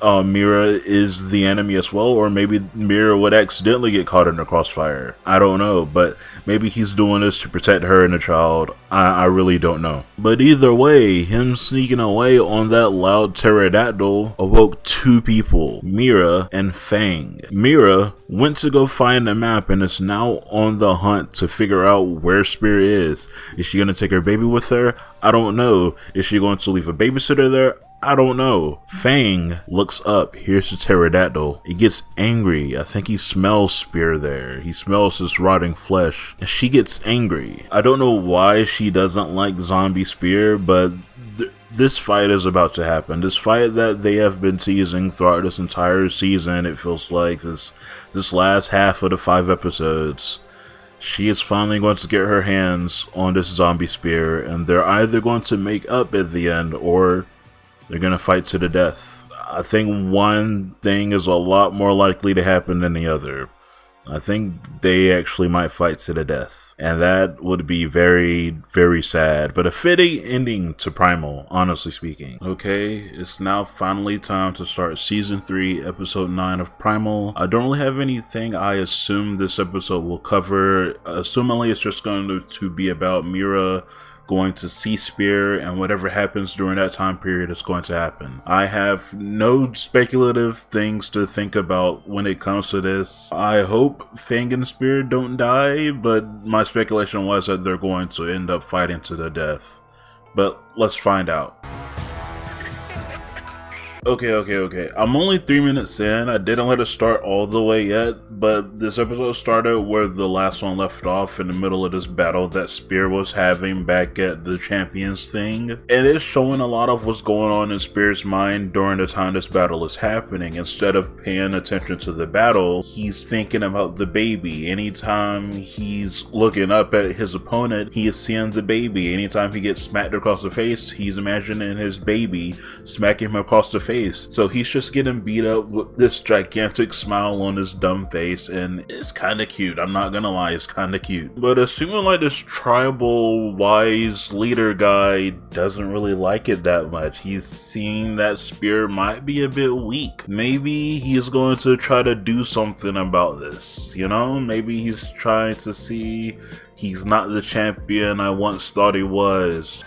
Mira is the enemy as well, or maybe Mira would accidentally get caught in the crossfire. I don't know, but maybe he's doing this to protect her and the child. I really don't know. But either way, him sneaking away on that loud pterodactyl awoke two people, Mira and Fang. Mira went to go find the map and is now on the hunt to figure out where Spear is. Is she going to take her baby with her? I don't know. Is she going to leave a babysitter there? I don't know. Fang looks up, hears the pterodactyl. He gets angry. I think he smells Spear there. He smells his rotting flesh, and she gets angry. I don't know why she doesn't like zombie Spear, but this fight is about to happen. This fight that they have been teasing throughout this entire season, it feels like this last half of the 5 episodes. She is finally going to get her hands on this zombie Spear, and they're either going to make up at the end, or they're going to fight to the death. I think one thing is a lot more likely to happen than the other. I think they actually might fight to the death. And that would be very, very sad, but a fitting ending to Primal, honestly speaking. Okay, it's now finally time to start Season 3, Episode 9 of Primal. I don't really have anything I assume this episode will cover. Assumingly, it's just going to be about Mira going to see Spear, and whatever happens during that time period is going to happen. I have no speculative things to think about when it comes to this. I hope Fang and Spear don't die, but my speculation was that they're going to end up fighting to the death. But let's find out. Okay. I'm only 3 minutes in. I didn't let it start all the way yet, but this episode started where the last one left off, in the middle of this battle that Spear was having back at the Champions thing. And it's showing a lot of what's going on in Spear's mind during the time this battle is happening. Instead of paying attention to the battle, he's thinking about the baby. Anytime he's looking up at his opponent, he is seeing the baby. Anytime he gets smacked across the face, he's imagining his baby smacking him across the face. So he's just getting beat up with this gigantic smile on his dumb face, and it's kind of cute. I'm not gonna lie, it's kind of cute. But assuming like this tribal wise leader guy doesn't really like it that much. He's seeing that Spear might be a bit weak. Maybe he's going to try to do something about this, you know? Maybe he's trying to see he's not the champion I once thought he was.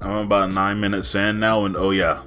I'm about 9 minutes in now, and oh yeah,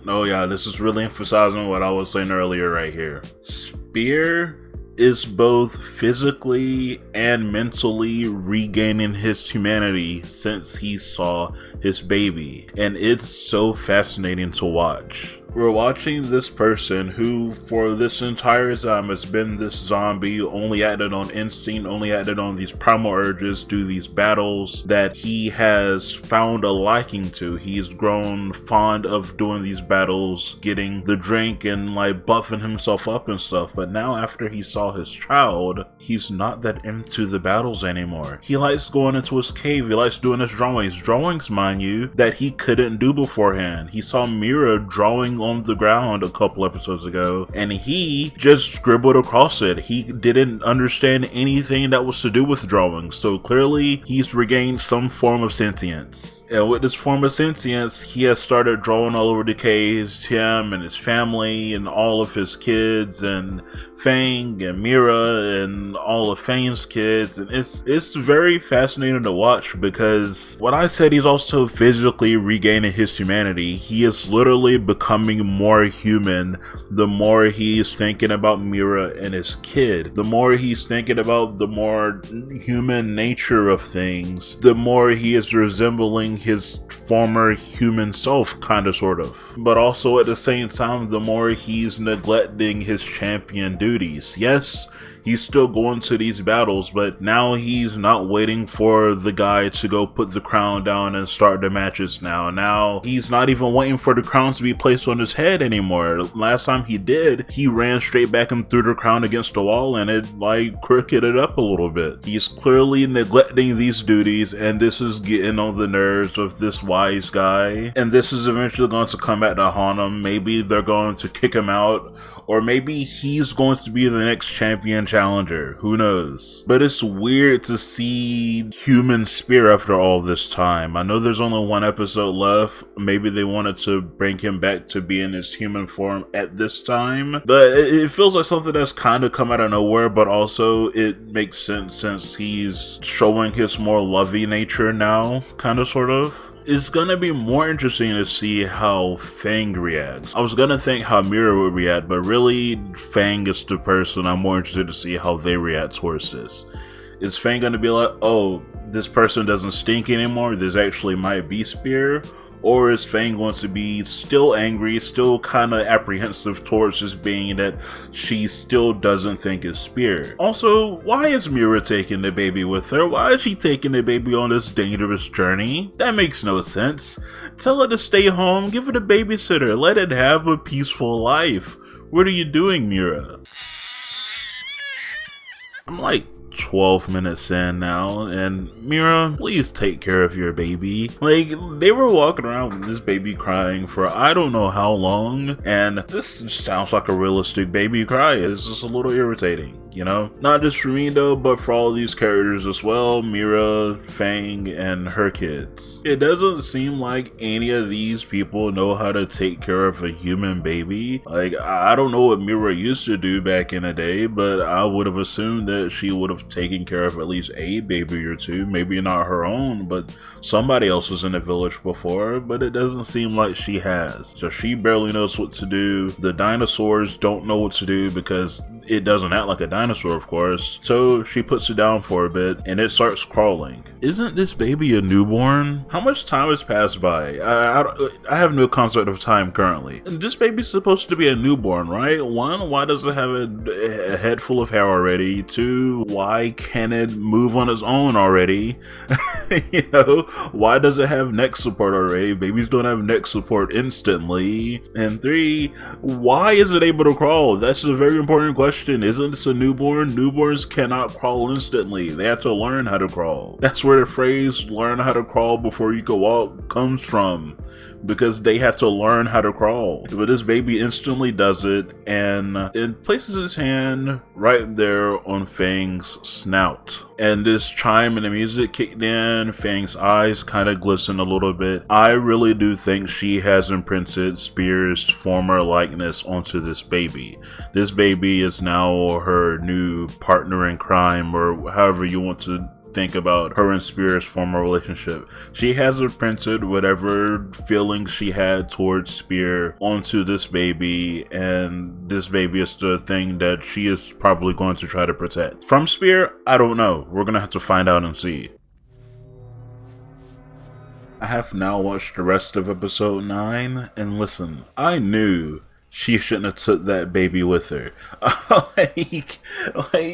this is really emphasizing what I was saying earlier right here. Spear is both physically and mentally regaining his humanity since he saw his baby, and it's so fascinating to watch. We're watching this person who, for this entire time, has been this zombie, only acted on instinct, only acted on these primal urges, do these battles that he has found a liking to. He's grown fond of doing these battles, getting the drink and like buffing himself up and stuff. But now, after he saw his child, he's not that into the battles anymore. He likes going into his cave. He likes doing his drawings, mind you, that he couldn't do beforehand. He saw Mira drawing on the ground a couple episodes ago, and he just scribbled across it. He didn't understand anything that was to do with drawing, so clearly he's regained some form of sentience. And with this form of sentience, he has started drawing all over the caves, him and his family and all of his kids, and Fang and Mira and all of Fang's kids, and it's very fascinating to watch, because when I said he's also physically regaining his humanity, he is literally becoming more human the more he's thinking about Mira and his kid. The more he's thinking about the more human nature of things, the more he is resembling his former human self, kinda sort of. But also at the same time, the more he's neglecting his champion duties. Yes, he's still going to these battles, but now he's not waiting for the guy to go put the crown down and start the matches now. Now he's not even waiting for the crown to be placed on his head anymore. Last time he did, he ran straight back and threw the crown against the wall, and it like crooked it up a little bit. He's clearly neglecting these duties, and this is getting on the nerves of this wise guy, and this is eventually going to come back to haunt him. Maybe they're going to kick him out, or maybe he's going to be the next champion challenger. Who knows? But it's weird to see human Spear after all this time. I know there's only one episode left. Maybe they wanted to bring him back to be in his human form at this time. But it feels like something that's kind of come out of nowhere, but also it makes sense since he's showing his more lovey nature now, kind of sort of. It's gonna be more interesting to see how Fang reacts. I was gonna think how Mira would react, but really Fang is the person I'm more interested to see how they react towards this. Is Fang gonna be like, oh, this person doesn't stink anymore, this actually might be Spear? Or is Fang going to be still angry, still kind of apprehensive towards this being that she still doesn't think is Spear? Also, why is Mira taking the baby with her? Why is she taking the baby on this dangerous journey? That makes no sense. Tell her to stay home, give it a babysitter, let it have a peaceful life. What are you doing, Mira? I'm like 12 minutes in now, and Mira, please take care of your baby. Like, they were walking around with this baby crying for I don't know how long, and this sounds like a realistic baby cry. It's just a little irritating, you know? Not just for me though, but for all these characters as well, Mira, Fang, and her kids. It doesn't seem like any of these people know how to take care of a human baby. Like, I don't know what Mira used to do back in the day, but I would have assumed that she would have taken care of at least a baby or two, maybe not her own, but somebody else was in the village before, but it doesn't seem like she has. So she barely knows what to do. The dinosaurs don't know what to do because it doesn't act like a dinosaur, of course. So she puts it down for a bit and it starts crawling. Isn't this baby a newborn? How much time has passed by? I have no concept of time currently. And this baby's supposed to be a newborn, right? One, why does it have a head full of hair already? Two, why can it move on its own already? You know, why does it have neck support already? Babies don't have neck support instantly. And three, why is it able to crawl? That's a very important question. Isn't this a newborn? Newborns cannot crawl instantly. They have to learn how to crawl. That's where the phrase learn how to crawl before you can walk comes from, because they have to learn how to crawl. But this baby instantly does it, and it places its hand right there on Fang's snout. And this chime and the music kicked in, Fang's eyes kind of glisten a little bit. I really do think she has imprinted Spear's former likeness onto this baby. This baby is now her new partner in crime, or however you want to think about her and Spear's former relationship. She has imprinted whatever feelings she had towards Spear onto this baby, and this baby is the thing that she is probably going to try to protect. From Spear, I don't know. We're gonna have to find out and see. I have now watched the rest of episode 9, and listen, I knew she shouldn't have took that baby with her.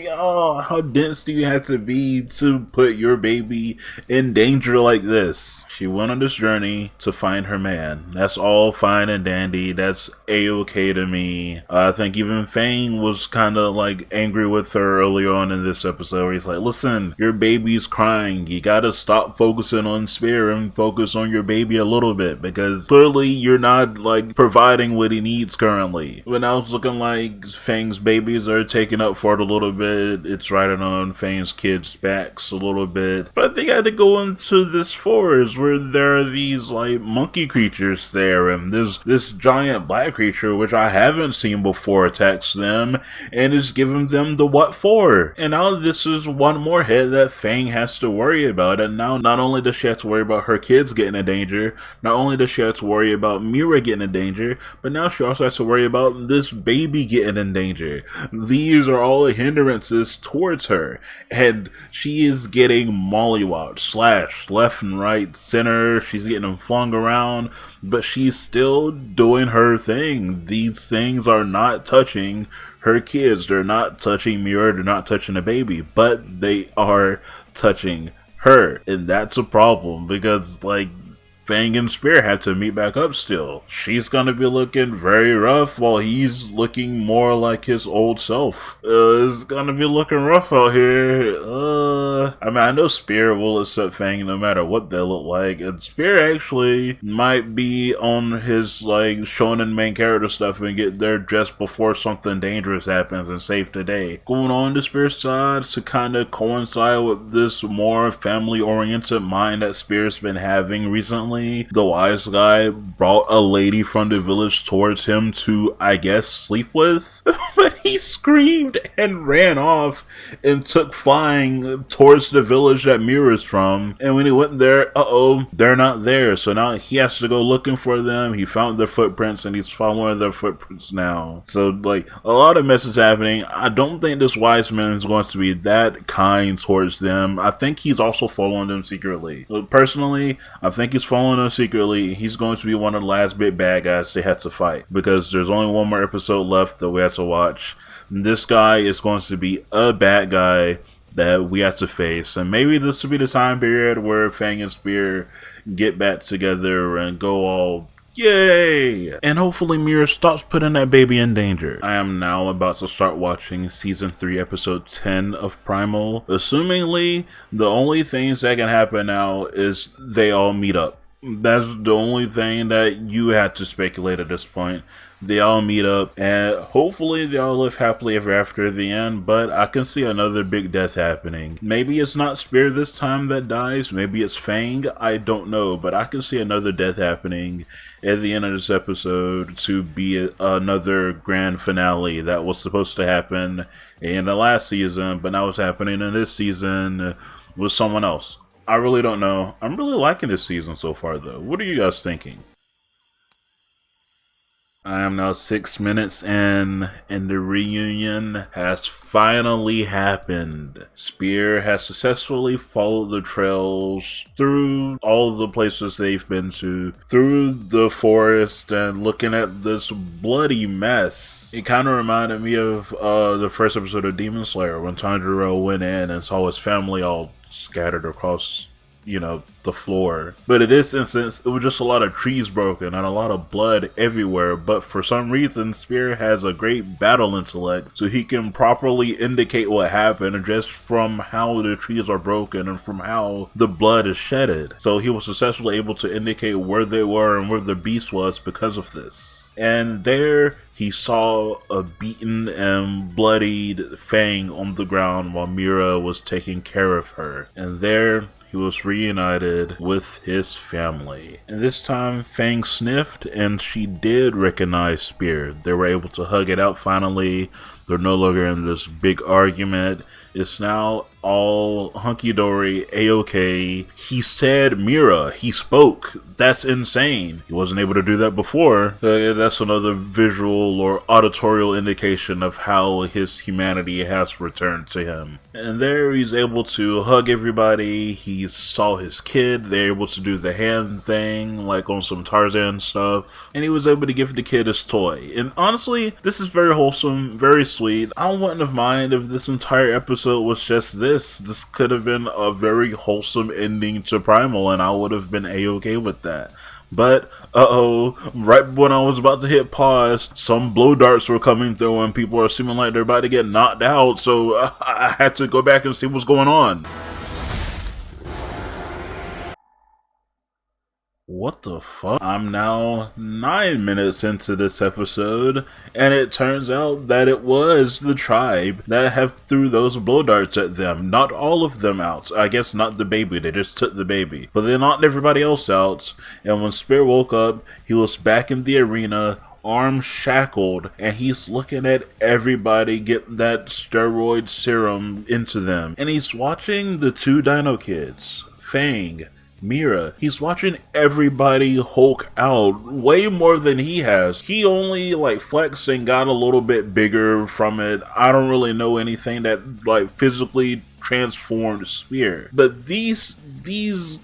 Oh, how dense do you have to be to put your baby in danger like this? She went on this journey to find her man. That's all fine and dandy. That's a-okay to me. I think even Fang was kind of like angry with her earlier on in this episode, where he's like, listen, your baby's crying. You gotta stop focusing on Spear and focus on your baby a little bit, because clearly you're not like providing what he needs currently. But now it's looking like Fang's babies are taking up for it a little bit. It's riding on Fang's kids' backs a little bit. But they had to go into this forest where there are these like monkey creatures there, and this giant black creature, which I haven't seen before, attacks them and is giving them the what for. And now this is one more head that Fang has to worry about. And now not only does she have to worry about her kids getting in danger, not only does she have to worry about Mira getting in danger, but now she also has to worry about this baby getting in danger. These are all hindrances towards her, and she is getting mollywopped, slashed left and right, center. She's getting them flung around, but she's still doing her thing. These things are not touching her kids. They're not touching Mira. They're not touching the baby, but they are touching her, and that's a problem, because like Fang and Spear have to meet back up still. She's gonna be looking very rough while he's looking more like his old self. It's gonna be looking rough out here. I mean, I know Spear will accept Fang no matter what they look like, and Spear actually might be on his like shonen main character stuff and get there just before something dangerous happens and save the day. Going on to Spear's side to kind of coincide with this more family-oriented mind that Spear's been having recently. The wise guy brought a lady from the village towards him to, I guess, sleep with. But he screamed and ran off and took flying towards the village that Mira's from. And when he went there, they're not there. So now he has to go looking for them. He found their footprints and he's following their footprints now. So like a lot of mess is happening. I don't think this wise man is going to be that kind towards them. I think he's also following them secretly. Personally, I think he's following them secretly. He's going to be one of the last big bad guys they had to fight, because there's only one more episode left that we have to watch. This guy is going to be a bad guy that we have to face, and maybe this will be the time period where Fang and Spear get back together and go all yay! And hopefully Mira stops putting that baby in danger. I am now about to start watching season 3 episode 10 of Primal. Assumingly, the only things that can happen now is they all meet up. That's the only thing that you had to speculate at this point. They all meet up, and hopefully they all live happily ever after at the end, but I can see another big death happening. Maybe it's not Spear this time that dies, maybe it's Fang, I don't know, but I can see another death happening at the end of this episode to be another grand finale that was supposed to happen in the last season, but now it's happening in this season with someone else. I really don't know. I'm really liking this season so far though. What are you guys thinking? I am now 6 minutes in, and the reunion has finally happened. Spear has successfully followed the trails through all the places they've been to, through the forest, and looking at this bloody mess. It kind of reminded me of the first episode of Demon Slayer when Tanjiro went in and saw his family all scattered across, the floor. But in this instance, it was just a lot of trees broken and a lot of blood everywhere. But for some reason, Spear has a great battle intellect, so he can properly indicate what happened just from how the trees are broken and from how the blood is shedded. So he was successfully able to indicate where they were and where the beast was because of this. And there he saw a beaten and bloodied Fang on the ground while Mira was taking care of her. And there he was reunited with his family. And this time Fang sniffed and she did recognize Spear. They were able to hug it out finally. They're no longer in this big argument. It's now all hunky-dory, a-okay. He said Mira. He spoke. That's insane. He wasn't able to do that before. That's another visual or auditorial indication of how his humanity has returned to him. And there he's able to hug everybody. He saw his kid. They're able to do the hand thing, like on some Tarzan stuff. And he was able to give the kid his toy. And honestly, this is very wholesome, very sweet. I wouldn't have minded if this entire episode was just this. This could have been a very wholesome ending to Primal, and I would have been a-okay with that. But, right when I was about to hit pause, some blow darts were coming through and people are seeming like they're about to get knocked out, so I had to go back and see what's going on. What the fuck? I'm now 9 minutes into this episode, and it turns out that it was the tribe that have threw those blow darts at them. Not all of them out. I guess not the baby, they just took the baby. But they knocked everybody else out, and when Spear woke up, he was back in the arena, arms shackled, and he's looking at everybody get that steroid serum into them. And he's watching the two dino kids, Fang, Mira. He's watching everybody Hulk out way more than he has. He only flexed and got a little bit bigger from it. I don't really know anything that physically transformed Spear. But these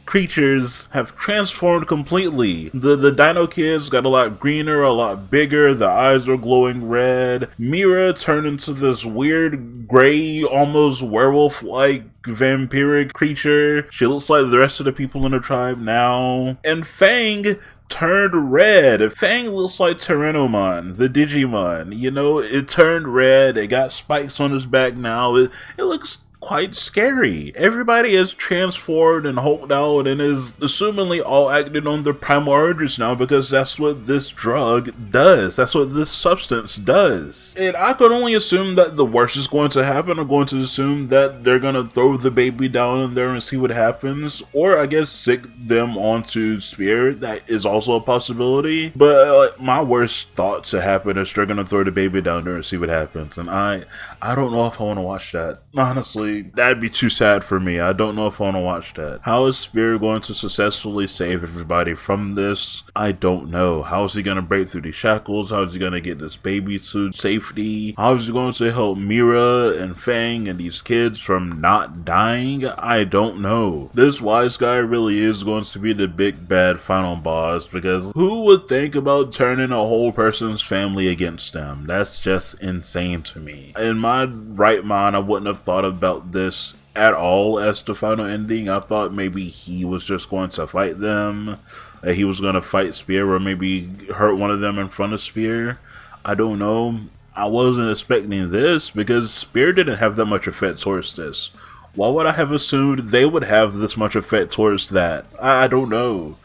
creatures have transformed completely. The dino kids got a lot greener, a lot bigger, the eyes are glowing red. Mira turned into this weird gray, almost werewolf-like vampiric creature. She looks like the rest of the people in the tribe now. And Fang turned red. Fang looks like Tyrannomon, the Digimon. You know, it turned red. It got spikes on his back now. It looks quite scary. Everybody is transformed and hulked out and is assumingly all acting on their primal urges now, because that's what this drug does. That's what this substance does. And I could only assume that the worst is going to happen. I'm going to assume that they're going to throw the baby down in there and see what happens, or I guess sick them onto Spear. That is also a possibility. But my worst thought to happen is they're going to throw the baby down there and see what happens. And I don't know if I want to watch that. Honestly, that'd be too sad for me. I don't know if I want to watch that. How is Spear going to successfully save everybody from this? I don't know. How is he going to break through these shackles? How is he going to get this baby to safety? How is he going to help Mira and Fang and these kids from not dying? I don't know. This wise guy really is going to be the big bad final boss, because who would think about turning a whole person's family against them? That's just insane to me. In my right mind, I wouldn't have thought about this at all as the final ending. I thought maybe he was just going to fight them, that he was going to fight Spear, or maybe hurt one of them in front of Spear. I don't know. I wasn't expecting this, because Spear didn't have that much effect towards this. Why would I have assumed they would have this much effect towards that? I don't know.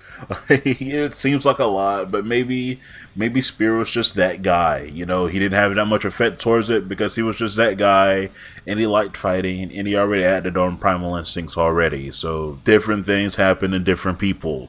It seems like a lot, but maybe Spear was just that guy. You know, he didn't have that much effect towards it because he was just that guy, and he liked fighting, and he already acted on primal instincts already. So different things happen to different people.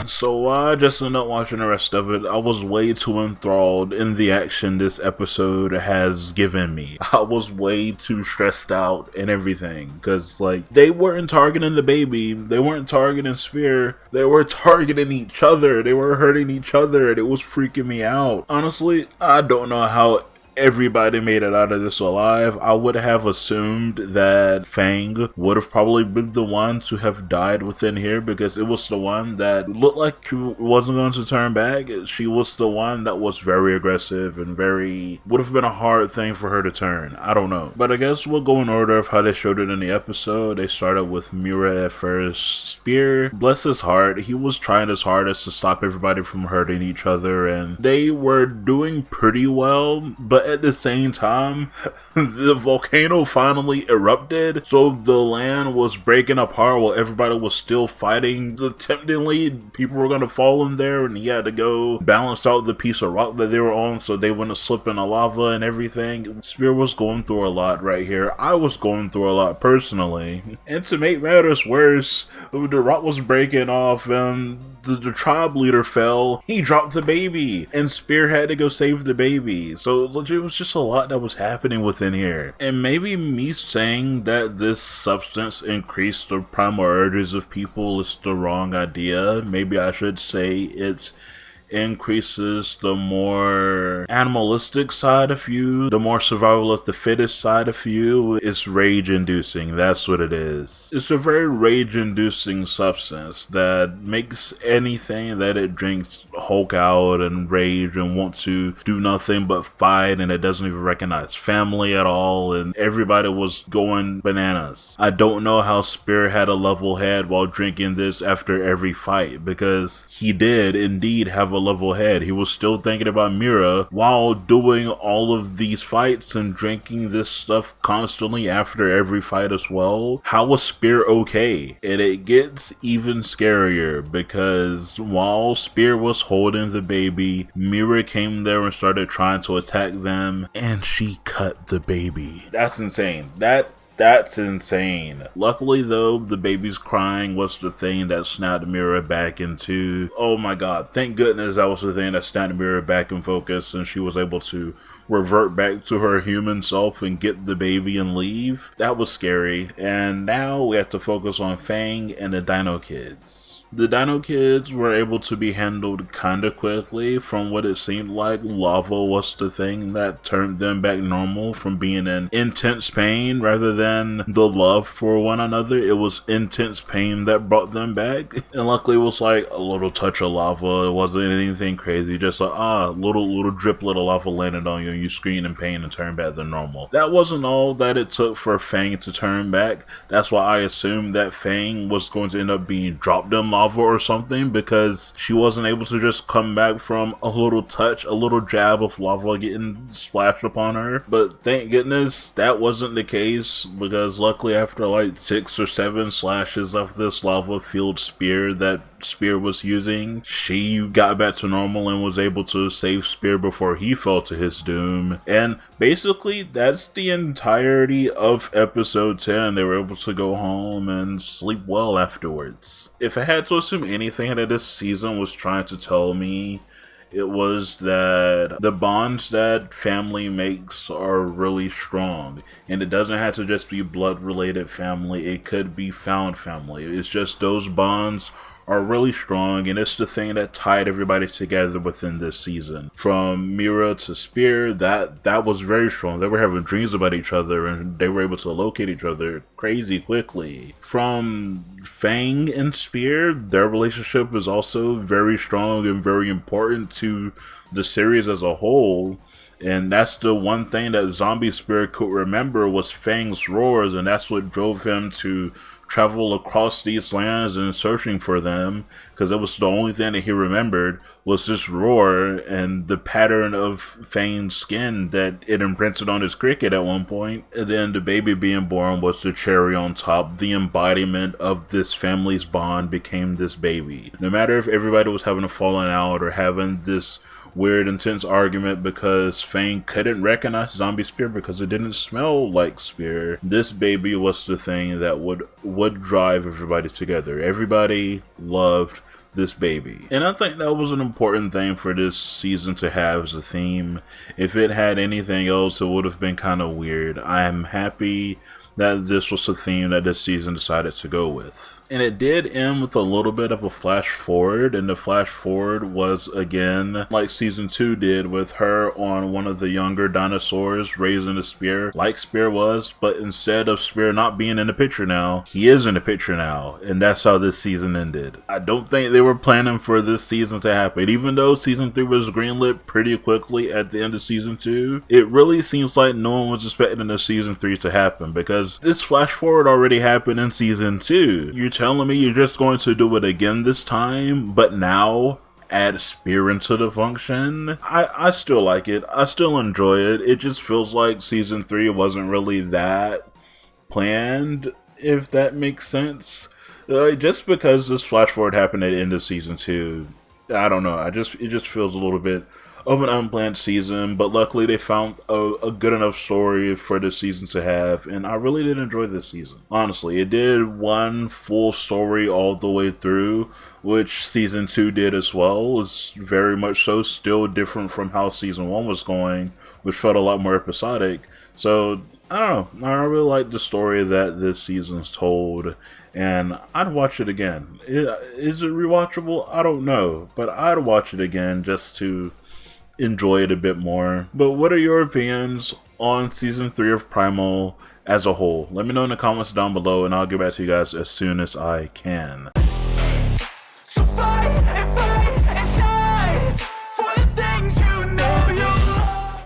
So I just ended up watching the rest of it. I was way too enthralled in the action this episode has given me. I was way too stressed out and everything, because they weren't targeting the baby, they weren't targeting Spear, they were targeting each other, they were hurting each other, and it was freaking me out. Honestly, I don't know how everybody made it out of this alive. I would have assumed that Fang would have probably been the one to have died within here, because it was the one that looked like she wasn't going to turn back. She was the one that was very aggressive and would have been a hard thing for her to turn. I don't know. But I guess we'll go in order of how they showed it in the episode. They started with Mira at first. Spear, bless his heart, he was trying his hardest to stop everybody from hurting each other, and they were doing pretty well, but at the same time, the volcano finally erupted, so the land was breaking apart while everybody was still fighting. Temptingly, people were going to fall in there, and he had to go balance out the piece of rock that they were on so they wouldn't slip in the lava and everything. Spear was going through a lot right here. I was going through a lot personally. And to make matters worse, the rock was breaking off, and the tribe leader fell. He dropped the baby, and Spear had to go save the baby. So It was just a lot that was happening within here. And maybe me saying that this substance increased the primal urges of people is the wrong idea. Maybe I should say it's increases the more animalistic side of you, the more survival of the fittest side of you. It's rage inducing. That's what it is. It's a very rage inducing substance that makes anything that it drinks hulk out and rage and want to do nothing but fight, and it doesn't even recognize family at all, and everybody was going bananas. I don't know how Spear had a level head while drinking this after every fight, because he did indeed have a level head. He was still thinking about Mira while doing all of these fights and drinking this stuff constantly after every fight as well. How was Spear okay? And it gets even scarier because while Spear was holding the baby, Mira came there and started trying to attack them, and she cut the baby. That's insane. That's insane. Luckily though, the baby's crying was the thing that snapped Mira back into, oh my god, thank goodness that was the thing that snapped Mira back in focus, and she was able to revert back to her human self and get the baby and leave. That was scary. And now we have to focus on Fang and the Dino Kids. The Dino Kids were able to be handled kinda quickly. From what it seemed like, lava was the thing that turned them back normal from being in intense pain rather than the love for one another. It was intense pain that brought them back. And luckily it was like a little touch of lava. It wasn't anything crazy, just like little driplet of lava landed on you and you screamed in pain and turned back to normal. That wasn't all that it took for Fang to turn back. That's why I assumed that Fang was going to end up being dropped in lava or something, because she wasn't able to just come back from a little touch, a little jab of lava getting splashed upon her. But thank goodness that wasn't the case, because luckily after like 6 or 7 slashes of this lava filled spear that Spear was using, she got back to normal and was able to save Spear before he fell to his doom. And basically that's the entirety of episode 10. They were able to go home and sleep well afterwards. If I had to assume anything that this season was trying to tell me, it was that the bonds that family makes are really strong, and it doesn't have to just be blood related family, it could be found family. It's just those bonds are really strong, and it's the thing that tied everybody together within this season. From Mira to Spear, that was very strong. They were having dreams about each other, and they were able to locate each other crazy quickly. From Fang and Spear, their relationship is also very strong and very important to the series as a whole. And that's the one thing that Zombie Spear could remember was Fang's roars, and that's what drove him to travel across these lands and searching for them, because it was the only thing that he remembered was this roar and the pattern of Fang's skin that it imprinted on his cricket at one point. And then the baby being born was the cherry on top. The embodiment of this family's bond became this baby. No matter if everybody was having a falling out or having this weird intense argument because Fang couldn't recognize Zombie Spear because it didn't smell like Spear, this baby was the thing that would drive everybody together. Everybody loved this baby. And I think that was an important thing for this season to have as a theme. If it had anything else, it would have been kind of weird. I am happy that this was the theme that this season decided to go with. And it did end with a little bit of a flash forward, and the flash forward was again like season 2 did, with her on one of the younger dinosaurs raising a spear like Spear was, but instead of Spear not being in the picture now, he is in the picture now, and that's how this season ended. I don't think they were planning for this season to happen. Even though season 3 was greenlit pretty quickly at the end of season 2, it really seems like no one was expecting the season 3 to happen, because this flash forward already happened in season 2. You're telling me you're just going to do it again this time, but now add Spear into the function? I still like it. I still enjoy it. It just feels like season 3 wasn't really that planned, if that makes sense. Just because this flash forward happened at the end of season 2, I don't know. It just feels a little bit of an unplanned season, but luckily they found a good enough story for the season to have, and I really did enjoy this season. Honestly, it did one full story all the way through, which season 2 did as well. It was very much so still different from how season 1 was going, which felt a lot more episodic. So, I don't know, I really like the story that this season's told, and I'd watch it again. Is it rewatchable? I don't know, but I'd watch it again just to enjoy it a bit more. But what are your opinions on season 3 of Primal as a whole? Let me know in the comments down below, and I'll get back to you guys as soon as I can.